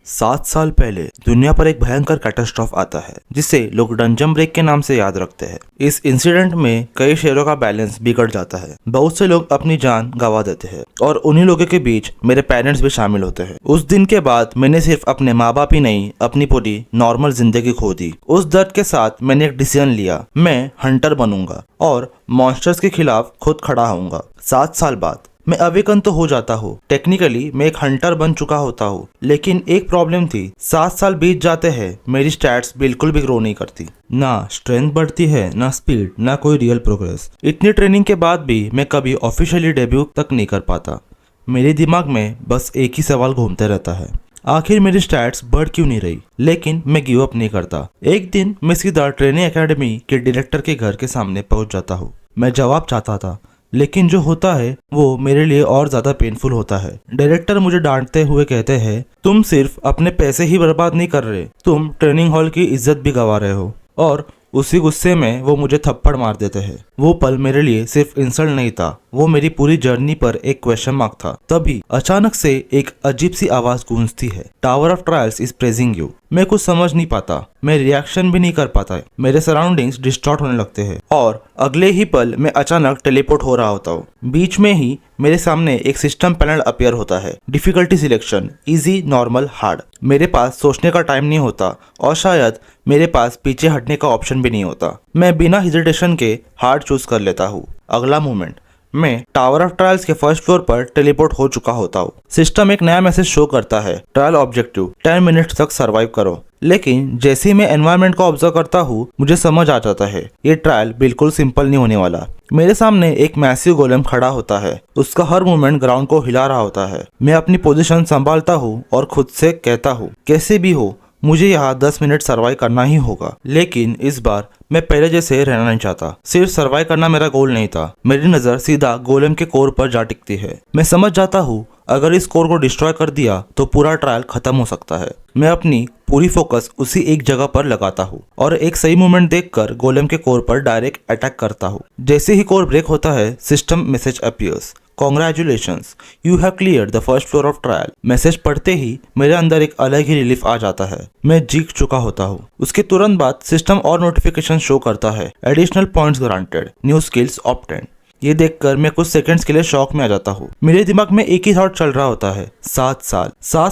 7 साल पहले दुनिया पर एक भयंकर कैटास्ट्रॉफ आता है जिसे लोग डंजन ब्रेक के नाम से याद रखते हैं। इस इंसिडेंट में कई शहरों का बैलेंस बिगड़ जाता है, बहुत से लोग अपनी जान गंवा देते हैं और उन्हीं लोगों के बीच मेरे पेरेंट्स भी शामिल होते हैं। उस दिन के बाद मैंने सिर्फ अपने माँ बाप ही नहीं, अपनी पूरी नॉर्मल जिंदगी खो दी। उस दर्द के साथ मैंने एक डिसीजन लिया, मैं हंटर बनूंगा और मॉन्स्टर्स के खिलाफ खुद खड़ा होऊंगा। 7 साल बाद मैं अवेकन तो हो जाता हूँ, टेक्निकली मैं एक हंटर बन चुका होता हूँ, लेकिन एक प्रॉब्लम थी। 7 साल बीत जाते हैं, मेरी स्टैट्स बिल्कुल भी ग्रो नहीं करती, ना स्ट्रेंथ बढ़ती है, ना स्पीड, ना कोई रियल प्रोग्रेस। इतनी ट्रेनिंग के बाद भी मैं कभी ऑफिशियली डेब्यू तक नहीं कर पाता। मेरे दिमाग में बस एक ही सवाल घूमते रहता है, आखिर मेरी स्टैट्स बढ़ क्यों नहीं रही। लेकिन मैं गिव अप नहीं करता। एक दिन मैं सीधा ट्रेनिंग एकेडमी के डायरेक्टर के घर के सामने पहुंच जाता हूँ। मैं जवाब चाहता था, लेकिन जो होता है वो मेरे लिए और ज्यादा पेनफुल होता है। डायरेक्टर मुझे डांटते हुए कहते हैं, तुम सिर्फ अपने पैसे ही बर्बाद नहीं कर रहे, तुम ट्रेनिंग हॉल की इज्जत भी गंवा रहे हो। और उसी गुस्से में वो मुझे थप्पड़ मार देते हैं। वो पल मेरे लिए सिर्फ इंसल्ट नहीं था, वो मेरी पूरी जर्नी पर एक क्वेश्चन मार्क था। तभी अचानक से एक अजीब सी आवाज गूंजती है, tower of trials is praising you. मैं कुछ समझ नहीं पाता, मैं रिएक्शन भी नहीं कर पाता। मेरे सराउंडिंग्स डिस्टॉर्ट होने लगते हैं और अगले ही पल मैं अचानक टेलीपोर्ट हो रहा होता हूँ। बीच में ही मेरे सामने एक सिस्टम पैनल अपीयर होता है, difficulty selection, easy, normal, hard. मेरे पास सोचने का टाइम नहीं होता और शायद मेरे पास पीछे हटने का ऑप्शन भी नहीं होता। मैं बिना हेजिटेशन के हार्ड चूज कर लेता हूँ। अगला मोमेंट, मैं टावर ऑफ ट्रायल्स के फर्स्ट फ्लोर पर टेलीपोर्ट हो चुका होता हूँ। सिस्टम एक नया मैसेज शो करता है, ट्रायल ऑब्जेक्टिव 10 मिनट्स तक सरवाइव करो। लेकिन जैसे ही मैं एनवायरनमेंट को ऑब्जर्व करता हूँ, मुझे समझ आ जाता है ये ट्रायल बिल्कुल सिंपल नहीं होने वाला। मेरे सामने एक मैसिव गोलेम खड़ा होता है, उसका हर मूवमेंट ग्राउंड को हिला रहा होता है। मैं अपनी पोजीशन संभालता हूँ और खुद से कहता हूँ, कैसे भी हो मुझे यहाँ 10 मिनट सर्वाइव करना ही होगा। लेकिन इस बार मैं पहले जैसे रहना नहीं चाहता। सिर्फ सर्वाइव करना मेरा गोल नहीं था। मेरी नजर सीधा गोलेम के कोर पर जा टिकती है। मैं समझ जाता हूँ अगर इस कोर को डिस्ट्रॉय कर दिया तो पूरा ट्रायल खत्म हो सकता है। मैं अपनी पूरी फोकस उसी एक जगह पर लगाता हूँ और एक सही मूवमेंट देखकर गोलेम के कोर पर डायरेक्ट अटैक करता हूँ। जैसे ही कोर ब्रेक होता है, system message appears, Congratulations, you have cleared the first floor of trial। Message पढ़ते ही मेरे अंदर एक अलग ही रिलीफ आ जाता है। मैं जीत चुका होता हूँ। उसके तुरंत बाद सिस्टम और नोटिफिकेशन शो करता है, additional points granted, new skills obtained. ये देखकर मैं कुछ सेकंड्स के लिए शॉक में आ जाता हूँ। मेरे दिमाग में एक ही थॉट चल रहा होता है, 7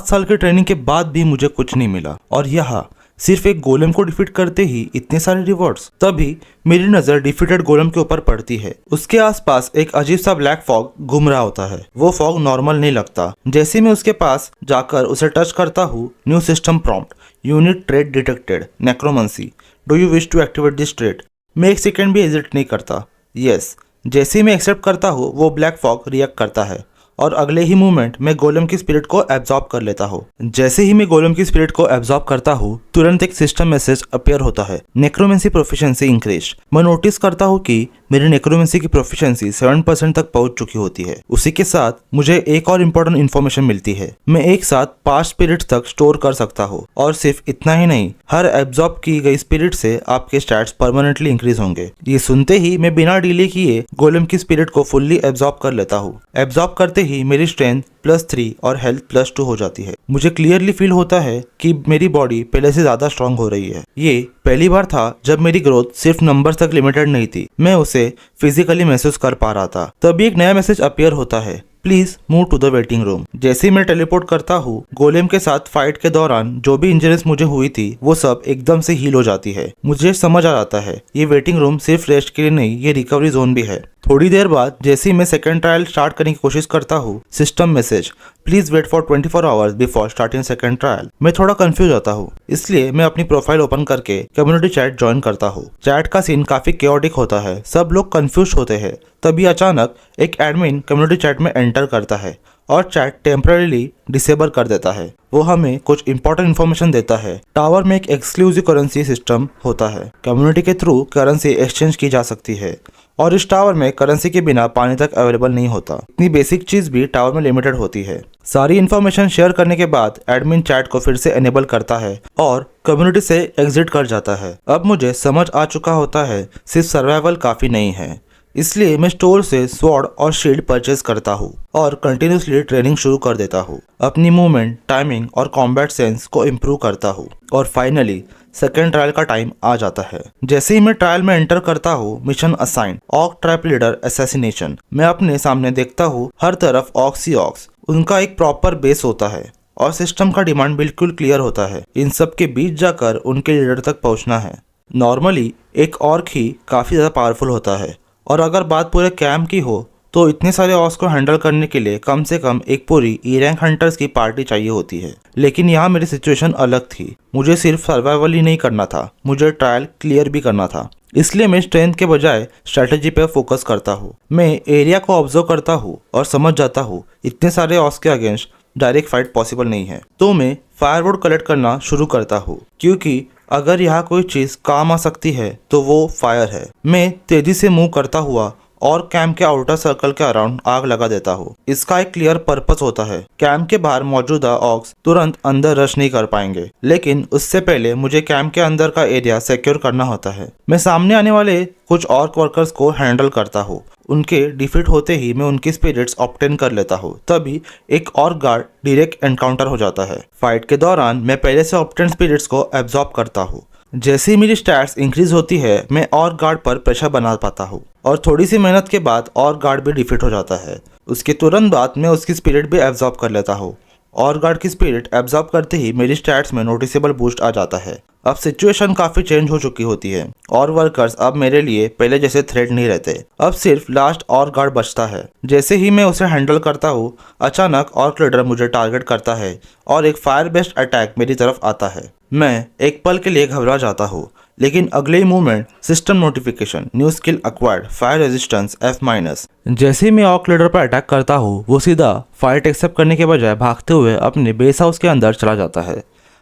साल की ट्रेनिंग के बाद भी मुझे कुछ नहीं मिला और यहाँ सिर्फ एक गोलेम को डिफीट करते ही इतने सारे रिवॉर्ड्स। तभी मेरी नजर डिफीटेड गोलेम के ऊपर पड़ती है। उसके आसपास एक अजीब सा ब्लैक फॉग घूम रहा होता है। वो फॉग नॉर्मल नहीं लगता। जैसे मैं उसके पास जाकर उसे टच करता हूँ, new system prompt, unit trade detected, necromancy, do you wish to activate this trade. मैं एक सेकेंड भी हेजिट नहीं करता, यस। जैसे ही मैं एक्सेप्ट करता हूँ, वो ब्लैक फॉग रिएक्ट करता है और अगले ही मूवमेंट में गोलेम की स्पिरिट को एब्जॉर्ब कर लेता हूँ। जैसे ही मैं गोलेम की स्पिरिट को एब्जॉर्ब करता हूँ, तुरंत एक सिस्टम मैसेज अपीयर होता है, नेक्रोमेंसी प्रोफिशिएंसी इंक्रीज। मैं नोटिस करता हूँ कि मेरी नेक्रोमेंसी की प्रोफिशिएंसी 7% तक पहुंच चुकी होती है। उसी के साथ मुझे एक और इम्पोर्टेंट इन्फॉर्मेशन मिलती है, मैं एक साथ 5 स्पिरिट्स तक स्टोर कर सकता हूँ। और सिर्फ इतना ही नहीं, हर एब्जॉर्ब की गई स्पिरिट से आपके स्टैट्स परमानेंटली इंक्रीज होंगे। ये सुनते ही मैं बिना डिले किए गोलेम की स्पिरिट को फुल्ली एब्जॉर्ब कर लेता हूँ। एब्जॉर्ब करते ही मेरी स्ट्रेंथ +3 और हेल्थ +2 हो जाती है। मुझे क्लियरली फील होता है कि मेरी बॉडी पहले से ज्यादा स्ट्रांग हो रही है। ये पहली बार था जब मेरी ग्रोथ सिर्फ नंबर्स तक लिमिटेड नहीं थी, मैं उसे फिजिकली महसूस कर पा रहा था। तभी एक नया मैसेज अपीयर होता है, please move to the waiting room. जैसे ही मैं टेलीपोर्ट करता हूँ, गोलेम के साथ फाइट के दौरान जो भी इंजरीज मुझे हुई थी वो सब एकदम से हील हो जाती है। मुझे समझ आ जाता है ये वेटिंग रूम सिर्फ रेस्ट के लिए नहीं, ये रिकवरी जोन भी है। थोड़ी देर बाद जैसे ही मैं सेकंड ट्रायल स्टार्ट करने की कोशिश करता हूँ, system message, please wait for 24 hours before starting second trial. मैं थोड़ा कंफ्यूज होता हूँ, इसलिए मैं अपनी प्रोफाइल ओपन करके कम्युनिटी चैट ज्वाइन करता हूँ। चैट का सीन काफी केओटिक होता है, सब लोग कंफ्यूज होते हैं। तभी अचानक एक एडमिन कम्युनिटी चैट में एंटर करता है और चैट टेम्पररीली डिसेबल कर देता है। वो हमें कुछ इंपॉर्टेंट इन्फॉर्मेशन देता है। टावर में एक एक्सक्लूसिव करेंसी सिस्टम होता है, कम्युनिटी के थ्रू करेंसी एक्सचेंज की जा सकती है और इस टावर में करेंसी के बिना पानी तक अवेलेबल नहीं होता। इतनी बेसिक चीज भी टावर में लिमिटेड होती है। सारी इन्फॉर्मेशन शेयर करने के बाद एडमिन चैट को फिर से एनेबल करता है और कम्युनिटी से एग्जिट कर जाता है। अब मुझे समझ आ चुका होता है सिर्फ सर्वाइवल काफी नहीं है, इसलिए मैं स्टोर से स्वॉर्ड और शील्ड परचेज करता हूँ और कंटिन्यूसली ट्रेनिंग शुरू कर देता हूँ। अपनी मूवमेंट, टाइमिंग और कॉम्बैट सेंस को इम्प्रूव करता हूँ और फाइनली सेकेंड ट्रायल का टाइम आ जाता है। जैसे ही मैं ट्रायल में एंटर करता हूँ, मिशन असाइन ऑक ट्रैप लीडर असैसिनेशन। मैं अपने सामने देखता हूँ हर तरफ ऑक्स ही ऑक्स। उनका एक प्रॉपर बेस होता है और सिस्टम का डिमांड बिल्कुल क्लियर होता है। इन सब के बीच जाकर उनके लीडर तक पहुंचना है। नॉर्मली एक ऑर्क ही काफी ज्यादा पावरफुल होता है और अगर बात पूरे कैंप की हो तो इतने सारे ऑर्क्स को हैंडल करने के लिए कम से कम एक पूरी ई रैंक हंटर्स की पार्टी चाहिए होती है। लेकिन यहाँ मेरी सिचुएशन अलग थी। मुझे सिर्फ सर्वाइवल ही नहीं करना था, मुझे ट्रायल क्लियर भी करना था। इसलिए मैं स्ट्रेंथ के बजाय स्ट्रेटेजी पे फोकस करता हूँ। मैं एरिया को ऑब्जर्व करता हूँ और समझ जाता हूँ इतने सारे ऑर्क्स के अगेंस्ट डायरेक्ट फाइट पॉसिबल नहीं है। तो मैं फायरवुड कलेक्ट करना शुरू करता हूँ, क्योंकि अगर यहाँ कोई चीज काम आ सकती है तो वो फायर है। मैं तेजी से मूव करता हुआ और कैंप के आउटर सर्कल के अराउंड आग लगा देता हूँ। इसका एक क्लियर पर्पस होता है। कैंप के बाहर मौजूदा ऑक्स तुरंत अंदर रश नहीं कर पाएंगे, लेकिन उससे पहले मुझे कैंप के अंदर का एरिया सिक्योर करना होता है। मैं सामने आने वाले कुछ ऑर्क वर्कर्स को हैंडल करता हूँ। उनके डिफीट होते ही मैं उनकी स्पिरिट्स ऑब्टेन कर लेता हूँ। तभी एक और गार्ड डायरेक्ट एनकाउंटर हो जाता है। फाइट के दौरान मैं पहले से ऑब्टेन स्पिरिट्स को एब्जॉर्ब करता हूँ। जैसे ही मेरी स्टैट्स इंक्रीज होती है, मैं और गार्ड पर प्रेशर बना पाता हूँ और थोड़ी सी मेहनत के बाद और गार्ड भी डिफीट हो जाता है। उसके तुरंत बाद मैं उसकी स्पिरिट भी एब्जॉर्ब कर लेता हूँ और गार्ड की स्पिरिट एब्जॉर्ब करते ही मेरी स्टैट्स में नोटिसेबल बूस्ट आ जाता है। अब सिचुएशन काफी चेंज हो चुकी होती है और वर्कर्स अब मेरे लिए पहले जैसे थ्रेट नहीं रहते। अब सिर्फ लास्ट और गार्ड बचता है। जैसे ही मैं उसे हैंडल करता हूँ, अचानक ऑर्क लीडर मुझे टारगेट करता है और एक फायर बेस्ड अटैक मेरी तरफ आता है। मैं एक पल के लिए घबरा जाता हूँ, लेकिन अगले ही movement system notification new skill acquired fire resistance F-। जैसे ही मैं ऑर्क लीडर पर अटैक करता हूँ, वो सीधा फाइट एक्सेप्ट करने के बजाय भागते हुए अपने बेस हाउस के अंदर चला जाता है।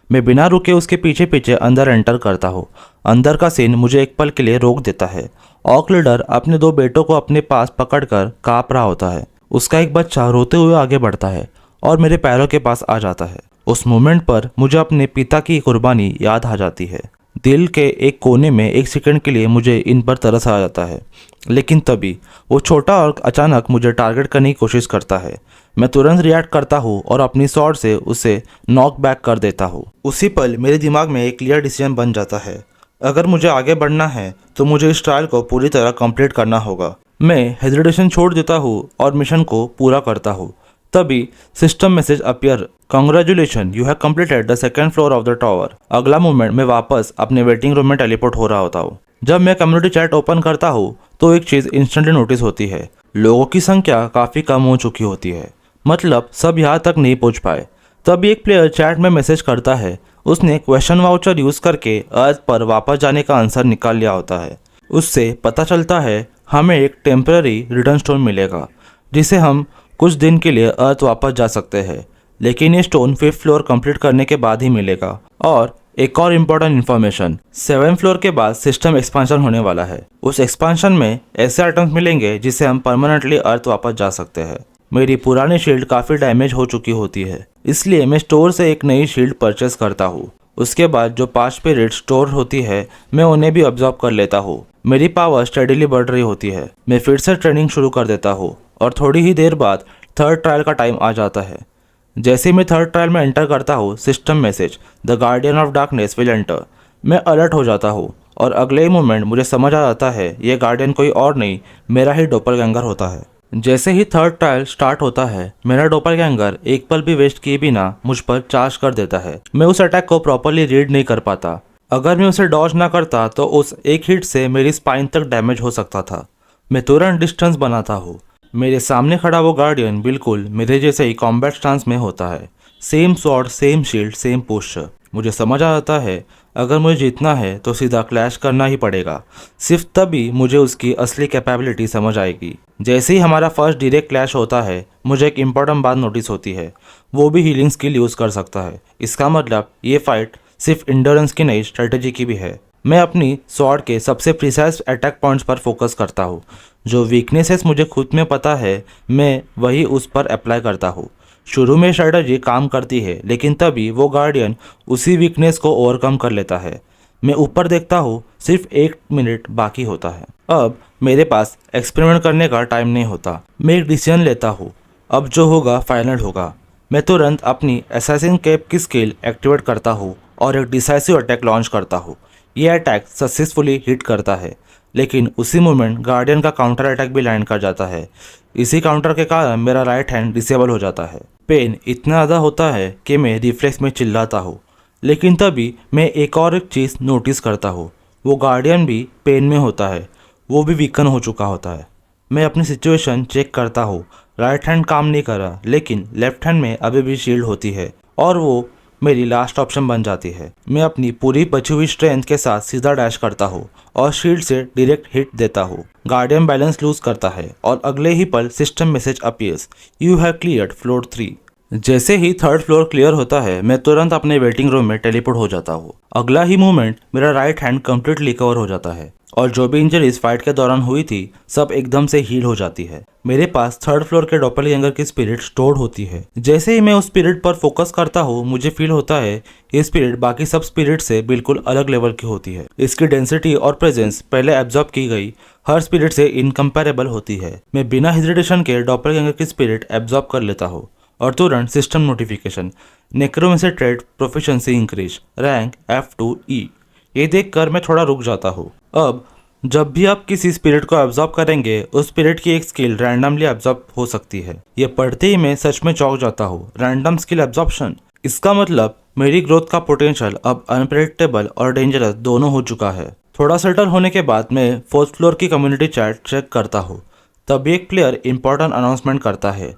मैं बिना रुके उसके पीछे पीछे अंदर एंटर करता हूँ। अंदर का सीन मुझे एक पल के लिए रोक देता है। ऑर्क लीडर अपने 2 बेटों को अपने पास पकड़कर कांप रहा होता है। उसका एक बच्चा रोते हुए आगे बढ़ता है और मेरे पैरों के पास आ जाता है। उस मोमेंट पर मुझे अपने पिता की कुर्बानी याद आ जाती है। दिल के एक कोने में एक सेकंड के लिए मुझे इन पर तरस आ जाता है, लेकिन तभी वो छोटा ऑर्क अचानक मुझे टारगेट करने की कोशिश करता है। मैं तुरंत रिएक्ट करता हूँ और अपनी स्वॉर्ड से उसे नॉक बैक कर देता हूँ। उसी पल मेरे दिमाग में एक क्लियर डिसीजन बन जाता है। अगर मुझे आगे बढ़ना है तो मुझे इस ट्रायल को पूरी तरह कंप्लीट करना होगा। मैं हेजिटेशन छोड़ देता हूँ और मिशन को पूरा करता हूँ। तभी system message appear, congratulation you have completed the second floor of the tower. अगला मूवमेंट में वापस अपने वेटिंग रूम में टेलीपोर्ट हो रहा होता हूँ। जब मैं कम्युनिटी चैट ओपन करता हूँ तो एक चीज इंस्टेंटली नोटिस होती है। लोगों की संख्या काफी कम हो चुकी होती है, मतलब सब यहाँ तक नहीं पहुँच पाए। तभी एक प्लेयर चैट में मैसेज करता है। उसने क्वेश्चन वाउचर यूज करके अर्थ पर वापस जाने का आंसर निकाल लिया होता है। उससे पता चलता है हमें एक टेम्पररी रिटर्न स्टोन मिलेगा, जिसे हम कुछ दिन के लिए अर्थ वापस जा सकते हैं, लेकिन ये स्टोन 5th फ्लोर कंप्लीट करने के बाद ही मिलेगा। और एक और इम्पोर्टेंट इन्फॉर्मेशन, 7th फ्लोर के बाद सिस्टम एक्सपांशन होने वाला है। उस एक्सपांशन में ऐसे आइटम्स मिलेंगे जिससे हम परमानेंटली अर्थ वापस जा सकते हैं। मेरी पुरानी शील्ड काफी डैमेज हो चुकी होती है, इसलिए मैं स्टोर से एक नई शील्ड परचेस करता हूँ। उसके बाद जो 5 स्पिरिट स्टोर होती है, मैं उन्हें भी ऑब्जॉर्व कर लेता हूँ। मेरी पावर स्टेडीली बढ़ रही होती है। मैं फिर से ट्रेनिंग शुरू कर देता हूँ और थोड़ी ही देर बाद 3rd ट्रायल का टाइम आ जाता है। जैसे ही मैं 3rd ट्रायल में एंटर करता हूँ, system message the guardian of darkness will enter. मैं अलर्ट हो जाता हूँ और अगले ही मोमेंट मुझे समझ आ जाता है ये गार्डियन कोई और नहीं, मेरा ही डोपलगैंगर होता है। जैसे ही 3rd ट्रायल स्टार्ट होता है, मेरा डोपलगैंगर एक पल भी वेस्ट किए बिना मुझ पर चार्ज कर देता है। मैं उस अटैक को प्रॉपरली रीड नहीं कर पाता। अगर मैं उसे डॉज ना करता तो उस एक हिट से मेरी स्पाइन तक डैमेज हो सकता था। मैं तुरंत डिस्टेंस बनाता हूँ। मेरे सामने खड़ा वो गार्डियन बिल्कुल मेरे जैसे ही कॉम्बैट स्टांस में होता है। Same sword, same shield, same posture. मुझे समझ आ जाता है अगर मुझे जीतना है तो सीधा क्लैश करना ही पड़ेगा। सिर्फ तभी मुझे उसकी असली कैपेबिलिटी समझ आएगी। जैसे ही हमारा फर्स्ट डायरेक्ट क्लैश होता है, मुझे एक इम्पॉर्टेंट बात नोटिस होती है, वो भी हीलिंग स्किल यूज़ कर सकता है। इसका मतलब ये फाइट सिर्फ इंडोरेंस की नहीं, स्ट्रेटेजी की भी है। मैं अपनी स्वॉर्ड के सबसे प्रिसाइज अटैक पॉइंट्स पर फोकस करता हूँ। जो वीकनेसेस मुझे खुद में पता है, मैं वही उस पर अप्लाई करता हूँ। शुरू में स्ट्रेटजी काम करती है, लेकिन तभी वो गार्डियन उसी वीकनेस को ओवरकम कर लेता है। मैं ऊपर देखता हूँ, सिर्फ 1 मिनट बाकी होता है। अब मेरे पास एक्सपेरिमेंट करने का टाइम नहीं होता। मैं एक डिसीजन लेता हूँ। अब जो होगा फाइनल होगा। मैं तुरंत अपनी असैसिन कैप की स्किल एक्टिवेट करता हूँ और एक डिसाइसिव अटैक लॉन्च करता हूँ। यह अटैक सक्सेसफुली हिट करता है, लेकिन उसी मोमेंट गार्डियन का काउंटर अटैक भी लैंड कर जाता है। इसी काउंटर के कारण मेरा राइट हैंड डिसेबल हो जाता है। पेन इतना ज़्यादा होता है कि मैं रिफ्लेक्स में चिल्लाता हूँ, लेकिन तभी मैं एक चीज़ नोटिस करता हूँ। वो गार्डियन भी पेन में होता है, वो भी वीकन हो चुका होता है। मैं अपनी सिचुएशन चेक करता हूँ। राइट हैंड काम नहीं कर रहा, लेकिन लेफ्ट हैंड में अभी भी शील्ड होती है और वो मेरी लास्ट ऑप्शन बन जाती है। मैं अपनी पूरी बची हुई स्ट्रेंथ के साथ सीधा डैश करता हूँ और शील्ड से डायरेक्ट हिट देता हूँ। गार्डियन बैलेंस लूज करता है और अगले ही पल system message appears, you have cleared floor 3। जैसे ही 3rd फ्लोर क्लियर होता है, मैं तुरंत अपने वेटिंग रूम में टेलीपोर्ट हो जाता हूँ। अगला ही मोमेंट मेरा राइट हैंड कंप्लीटली कवर हो जाता है और जो भी इंजरीज फाइट के दौरान हुई थी सब एकदम से हील हो जाती है। मेरे पास 3rd फ्लोर के डॉपलगैंगर की स्पिरिट स्टोर्ड होती है। जैसे ही मैं उस स्पिरिट पर फोकस करता हूँ, मुझे फील होता है ये स्पिरिट बाकी सब स्पिरिट से बिल्कुल अलग लेवल की होती है। इसकी डेंसिटी और प्रेजेंस पहले एब्जॉर्ब की गई हर स्पिरिट से इनकम्पेरेबल होती है। मैं बिना हेजिटेशन के डॉपलगैंगर की स्पिरिट एब्जॉर्ब कर लेता हूँ और तुरंत system notification, necromancy trade proficiency increase, rank F2E। ये देखकर मैं थोड़ा रुक जाता हूँ। अब जब भी आप किसी स्पिरिट को एब्जॉर्ब करेंगे, उस स्पिरिट की एक स्किल रैंडमली एब्जॉर्ब हो सकती है। ये पढ़ते ही मैं सच में चौंक जाता हूँ। रैंडम स्किल एब्जॉर्प्शन, इसका मतलब मेरी ग्रोथ का पोटेंशियल अब अनप्रेडिक्टेबल और डेंजरस दोनों हो चुका है। थोड़ा सेटल होने के बाद मैं 4th फ्लोर की कम्युनिटी चैट चेक करता हूँ। तभी एक प्लेयर इंपॉर्टेंट अनाउंसमेंट करता है,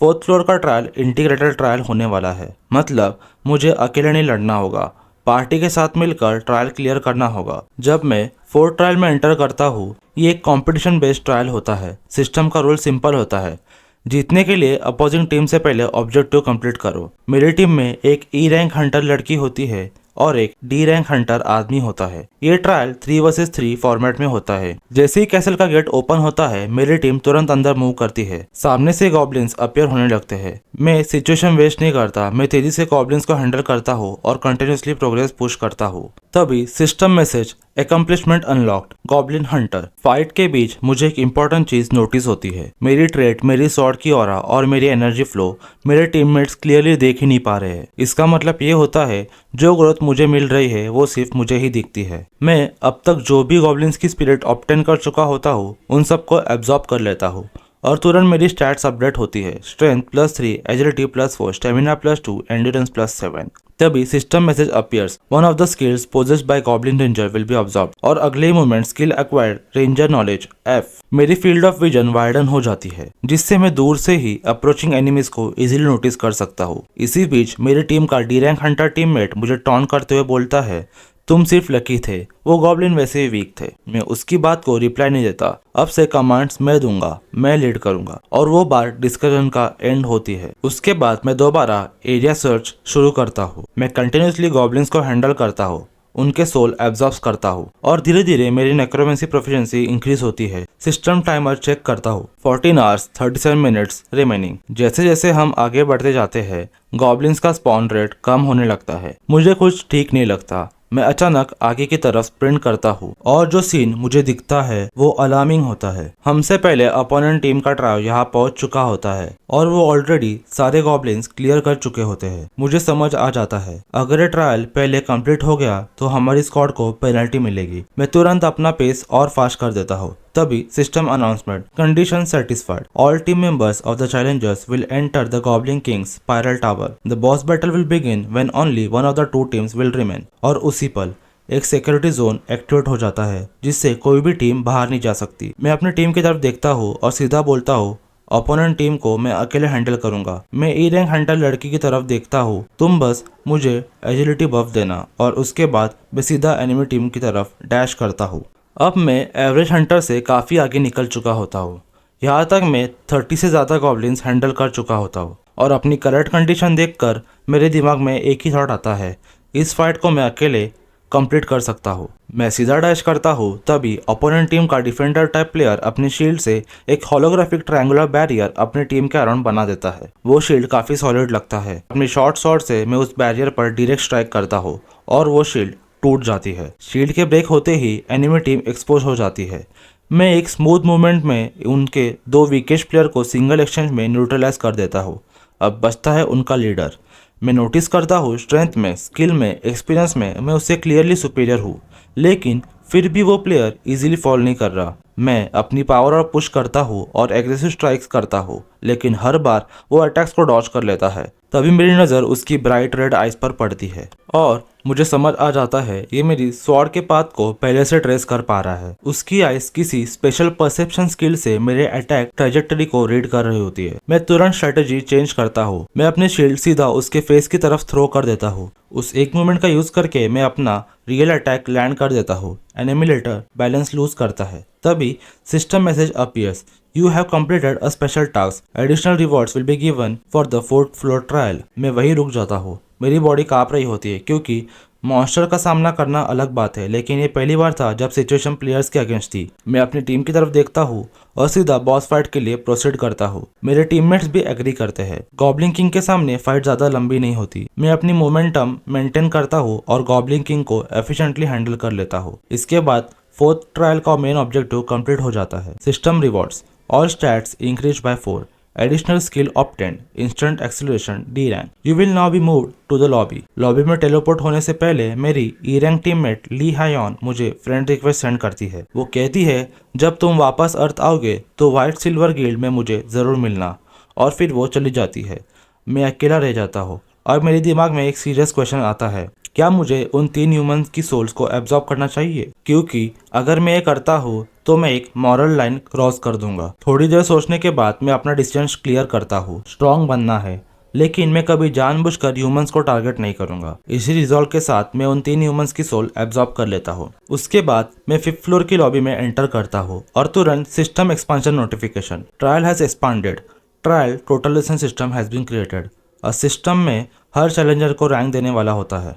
4th फ्लोर का ट्रायल इंटीग्रेटेड ट्रायल होने वाला है। मतलब मुझे अकेले नहीं लड़ना होगा, पार्टी के साथ मिलकर ट्रायल क्लियर करना होगा। जब मैं 4th ट्रायल में एंटर करता हूँ, ये एक कंपटीशन बेस्ड ट्रायल होता है। सिस्टम का रूल सिंपल होता है, जीतने के लिए अपोजिंग टीम से पहले ऑब्जेक्टिव कंप्लीट करो। मेरी टीम में एक E रैंक हंटर लड़की होती है और एक D रैंक हंटर आदमी होता है। ये ट्रायल 3 वर्सेस 3 फॉर्मेट में होता है। जैसे ही कैसल का गेट ओपन होता है, मेरी टीम तुरंत अंदर मूव करती है। सामने से गॉब्लिन्स अपीयर होने लगते हैं। मैं सिचुएशन वेस्ट नहीं करता, मैं तेजी से गॉब्लिन्स को हैंडल करता हूँ और कंटिन्यूसली प्रोग्रेस पुश करता हूँ। तभी system message, accomplishment unlocked, goblin Hunter. Fight के बीच मुझे एक इंपॉर्टेंट चीज नोटिस होती है। मेरी ट्रेड, मेरी स्वॉर्ड की ऑरा और मेरी एनर्जी फ्लो मेरे टीममेट्स क्लियरली देख ही नहीं पा रहे हैं। इसका मतलब ये होता है जो ग्रोथ मुझे मिल रही है वो सिर्फ मुझे ही दिखती है। मैं अब तक जो भी गॉब्लिन्स की स्पिरिट ऑब्टेन कर चुका होता हूँ, उन सबको एब्जॉर्ब कर लेता हूँ और तुरंत मेरी स्टैट्स अपडेट होती है। Strength +3, agility +4, stamina +2, endurance +7। तभी system message appears, one of the skills possessed by goblin ranger will be absorbed. और अगले ही moment skill acquired, ranger knowledge F। मेरी फील्ड ऑफ विजन वाइडन हो जाती है, जिससे मैं दूर से ही अप्रोचिंग एनिमीज को इजीली नोटिस कर सकता हूँ। इसी बीच मेरी टीम का D रैंक हंटर टीममेट मुझे टॉन्ट करते हुए बोलता है, तुम सिर्फ लकी थे, वो गॉब्लिन वैसे ही वीक थे। मैं उसकी बात को रिप्लाई नहीं देता। अब से कमांड्स मैं दूंगा, मैं लीड करूंगा। और वो बात डिस्कशन का एंड होती है। उसके बाद मैं दोबारा एरिया सर्च शुरू करता हूँ। मैं कंटिन्यूसली गॉब्लिन्स को हैंडल करता हूँ, उनके सोल एब्जॉर्ब करता हूँ और धीरे धीरे मेरी नेक्रोमेंसी प्रोफिशिएंसी इंक्रीज होती है। सिस्टम टाइमर चेक करता हूँ, 14 आवर्स 37 मिनट्स रिमेनिंग। जैसे जैसे हम आगे बढ़ते जाते हैं, गॉब्लिन्स का स्पॉन रेट कम होने लगता है। मुझे कुछ ठीक नहीं लगता। मैं अचानक आगे की तरफ स्प्रिंट करता हूँ और जो सीन मुझे दिखता है वो अलार्मिंग होता है। हमसे पहले अपोनेंट टीम का ट्रायल यहाँ पहुँच चुका होता है और वो ऑलरेडी सारे गॉब्लिन्स क्लियर कर चुके होते हैं। मुझे समझ आ जाता है अगर ये ट्रायल पहले कंप्लीट हो गया तो हमारी स्क्वाड को पेनल्टी मिलेगी। मैं तुरंत अपना पेस और फास्ट कर देता हूँ। तभी system announcement, condition satisfied, all team members of the Challengers will enter the goblin Kings spiral tower. The boss battle will begin when only one of the 2 teams will remain. और उसी पल एक security zone activate हो जाता है, जिससे कोई भी टीम बाहर नहीं जा सकती। मैं अपनी टीम की तरफ देखता हूँ और सीधा बोलता हूँ, ओपोनेंट टीम को मैं अकेले हैंडल करूंगा। मैं E रैंक हंटर लड़की की तरफ देखता हूँ, तुम बस मुझे एजिलिटी बफ देना। और उसके बाद मैं सीधा एनिमी टीम की तरफ डैश करता हूँ। अब मैं एवरेज हंटर से काफ़ी आगे निकल चुका होता हूँ। यहाँ तक मैं 30 से ज़्यादा गॉब्लिन्स हैंडल कर चुका होता हूँ और अपनी करंट कंडीशन देखकर मेरे दिमाग में एक ही थॉट आता है, इस फाइट को मैं अकेले कंप्लीट कर सकता हूँ। मैं सीधा डैश करता हूँ, तभी ओपोनेंट टीम का डिफेंडर टाइप प्लेयर अपनी शील्ड से एक होलोग्राफिक ट्रायंगुलर बैरियर अपनी टीम के अराउंड बना देता है। वो शील्ड काफ़ी सॉलिड लगता है। अपनी शॉर्ट स्वॉर्ड से मैं उस बैरियर पर डायरेक्ट स्ट्राइक करता हूँ और वो शील्ड टूट जाती है। शील्ड के ब्रेक होते ही एनिमी टीम एक्सपोज हो जाती है। मैं एक स्मूथ मूवमेंट में उनके 2 वीकेस्ट प्लेयर को सिंगल एक्सचेंज में न्यूट्रलाइज कर देता हूँ। अब बचता है उनका लीडर। मैं नोटिस करता हूँ स्ट्रेंथ में, स्किल में, एक्सपीरियंस में मैं उससे क्लियरली सुपीरियर हूँ, लेकिन फिर भी वो प्लेयर इजीली फॉल नहीं कर रहा। मैं अपनी पावर और पुश करता हूँ और एग्रेसिव स्ट्राइक्स करता हूँ, लेकिन हर बार वो अटैक्स को डॉज कर लेता है। तभी मेरी नज़र उसकी ब्राइट रेड आइज पर पड़ती है और मुझे समझ आ जाता है ये मेरी स्वॉर्ड के पाथ को पहले से ट्रेस कर पा रहा है। उसकी आइज किसी स्पेशल परसेप्शन स्किल से मेरे अटैक ट्रेजेक्टरी को रीड कर रही होती है। मैं तुरंत स्ट्रेटेजी चेंज करता हूँ। मैं अपने शील्ड सीधा उसके फेस की तरफ थ्रो कर देता हूँ। उस एक मूवमेंट का यूज करके मैं अपना रियल अटैक लैंड कर देता हूँ। एनिमी लेटर बैलेंस लूज करता है। तभी system message appears, you have completed a special task, additional rewards will be given for the 4th floor trial. मैं वही रुक जाता हूँ। मेरी बॉडी कांप रही होती है क्योंकि मॉन्स्टर का सामना करना अलग बात है, लेकिन ये पहली बार था जब सिचुएशन प्लेयर्स के अगेंस्ट थी। मैं अपनी टीम की तरफ देखता हूँ और सीधा बॉस फाइट के लिए प्रोसीड करता हूँ। मेरे टीममेट्स भी एग्री करते हैं। गॉब्लिन किंग के सामने फाइट ज्यादा लंबी नहीं होती। मैं अपनी मोमेंटम मेंटेन करता हूँ और गॉब्लिन किंग को एफिशिएंटली हैंडल कर लेता हूँ। इसके बाद 4th ट्रायल का मेन ऑब्जेक्टिव कंप्लीट हो जाता है। System rewards, all stats increase by 4, additional skill obtained, instant acceleration D rank, you will now be moved to the lobby. Lobby में टेलीपोर्ट होने से पहले मेरी ई रैंक टीममेट ली हायन मुझे फ्रेंड रिक्वेस्ट सेंड करती है। वो कहती है जब तुम वापस अर्थ आओगे तो व्हाइट सिल्वर गिल्ड में मुझे जरूर मिलना, और फिर वो चली जाती है। मैं अकेला रह जाता हूँ और मेरे दिमाग में एक सीरियस क्वेश्चन आता है, क्या मुझे उन 3 ह्यूमंस की सोल्स को एब्जॉर्ब करना चाहिए? क्योंकि अगर मैं ये करता हूँ तो मैं एक मॉरल लाइन क्रॉस कर दूंगा। थोड़ी देर सोचने के बाद मैं अपना डिसीजन क्लियर करता हूँ। स्ट्रांग बनना है, लेकिन मैं कभी जानबूझकर ह्यूमंस को टारगेट नहीं करूंगा। इसी रिजॉल्व के साथ मैं उन 3 ह्यूमंस की सोल एब्जॉर्ब कर लेता हूँ। उसके बाद मैं 5th फ्लोर की लॉबी में एंटर करता हूँ और तुरंत system expansion notification, trial has expanded, trial total lesson system has been created. System में हर चैलेंजर को रैंक देने वाला होता है।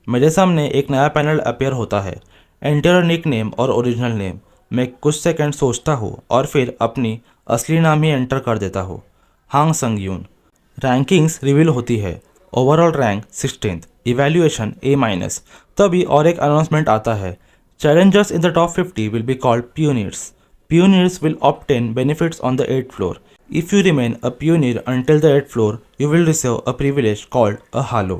मेरे सामने एक नया पैनल अपीयर होता है, एंटर निक नेम और ओरिजिनल नेम। मैं कुछ सेकंड सोचता हूँ और फिर अपनी असली नाम ही एंटर कर देता हूँ, हांग संग यून। रैंकिंग्स रिवील होती है, overall rank 16th, evaluation A-। तभी और एक अनाउंसमेंट आता है, challengers in the top 50 will be called pioneers. Pioneers will obtain benefits on the 8th floor. If you remain a pioneer until the 8th floor, you will receive a privilege called a halo.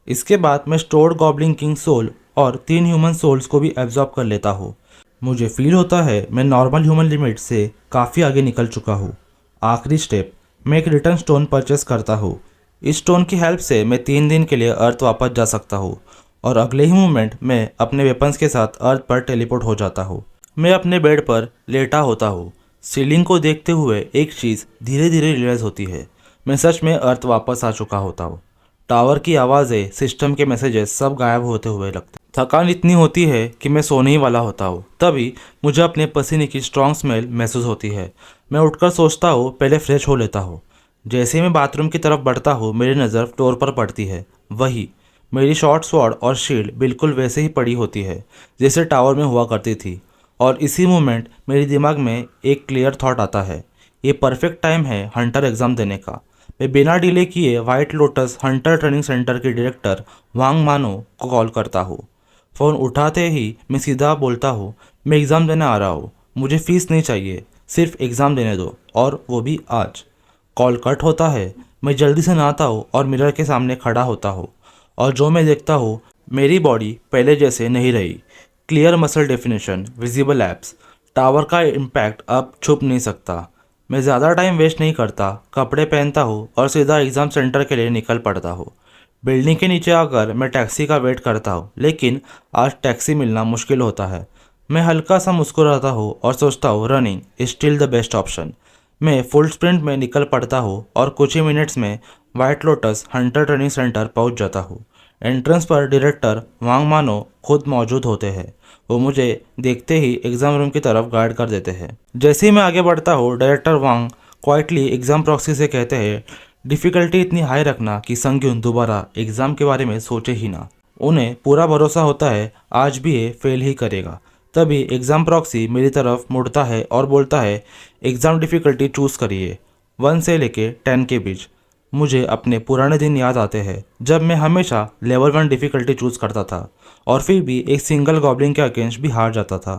इसके बाद मैं stored goblin king soul और 3 human souls को भी absorb कर लेता हूँ। मुझे फील होता है मैं नॉर्मल ह्यूमन लिमिट से काफ़ी आगे निकल चुका हूँ। आखिरी स्टेप, मैं एक रिटर्न स्टोन परचेस करता हूँ। इस स्टोन की हेल्प से मैं 3 दिन के लिए अर्थ वापस जा सकता हूँ और अगले ही मोमेंट मैं अपने वेपन्स के साथ अर्थ पर टेलीपोर्ट हो जाता हूँ। मैं अपने बेड पर लेटा होता हूँ। सीलिंग को देखते हुए एक चीज़ धीरे धीरे रियलाइज होती है, मैं सच में अर्थ वापस आ चुका होता हूँ। टावर की आवाज़ें, सिस्टम के मैसेजेस सब गायब होते हुए लगते। थकान इतनी होती है कि मैं सोने ही वाला होता हूँ। तभी मुझे अपने पसीने की स्ट्रॉन्ग स्मेल महसूस होती है। मैं उठकर सोचता हूँ पहले फ्रेश हो लेता हूँ। जैसे ही मैं बाथरूम की तरफ बढ़ता हूँ मेरी नज़र फ्लोर पर पड़ती है। वही मेरी शॉर्ट स्वॉर्ड और शील्ड बिल्कुल वैसे ही पड़ी होती है जैसे टावर में हुआ करती थी। और इसी मोमेंट मेरे दिमाग में एक क्लियर थॉट आता है, ये परफेक्ट टाइम है हंटर एग्ज़ाम देने का। मैं बिना डिले किए white lotus Hunter training centre के डायरेक्टर वांग मानो को कॉल करता हूँ। फ़ोन उठाते ही मैं सीधा बोलता हूँ, मैं एग्ज़ाम देने आ रहा हूँ, मुझे फ़ीस नहीं चाहिए, सिर्फ एग्ज़ाम देने दो, और वो भी आज। कॉल कट होता है। मैं जल्दी से नहाता हूँ और मिरर के सामने खड़ा होता हूँ और जो मैं देखता हूँ मेरी बॉडी पहले जैसे नहीं रही। Clear muscle definition, visible abs. Tower का इम्पैक्ट अब छुप नहीं सकता। मैं ज़्यादा टाइम वेस्ट नहीं करता, कपड़े पहनता हूँ और सीधा एग्ज़ाम सेंटर के लिए निकल पड़ता हूँ। बिल्डिंग के नीचे आकर मैं टैक्सी का वेट करता हूँ, लेकिन आज टैक्सी मिलना मुश्किल होता है। मैं हल्का सा मुस्कुराता हूँ और सोचता हूँ running is still the best option. मैं फुल स्प्रिंट में निकल पड़ता हूँ और कुछ ही मिनट्स में white lotus Hunter training centre पहुँच जाता हूँ। एंट्रेंस पर डायरेक्टर वांग मानो खुद मौजूद होते हैं। वो मुझे देखते ही एग्ज़ाम रूम की तरफ गाइड कर देते हैं। जैसे ही मैं आगे बढ़ता हूँ डायरेक्टर वांग क्वाइटली एग्ज़ाम प्रॉक्सी से कहते हैं, डिफ़िकल्टी इतनी हाई रखना कि संग्यून दोबारा एग्ज़ाम के बारे में सोचे ही ना। उन्हें पूरा भरोसा होता है आज भी ये फेल ही करेगा। तभी एग्ज़ाम प्रॉक्सी मेरी तरफ मुड़ता है और बोलता है, एग्ज़ाम डिफ़िकल्टी चूज़ करिए 1 से लेके 10 के बीच। मुझे अपने पुराने दिन याद आते हैं जब मैं हमेशा लेवल 1 डिफ़िकल्टी चूज़ करता था और फिर भी एक सिंगल गॉब्लिन के अगेंस्ट भी हार जाता था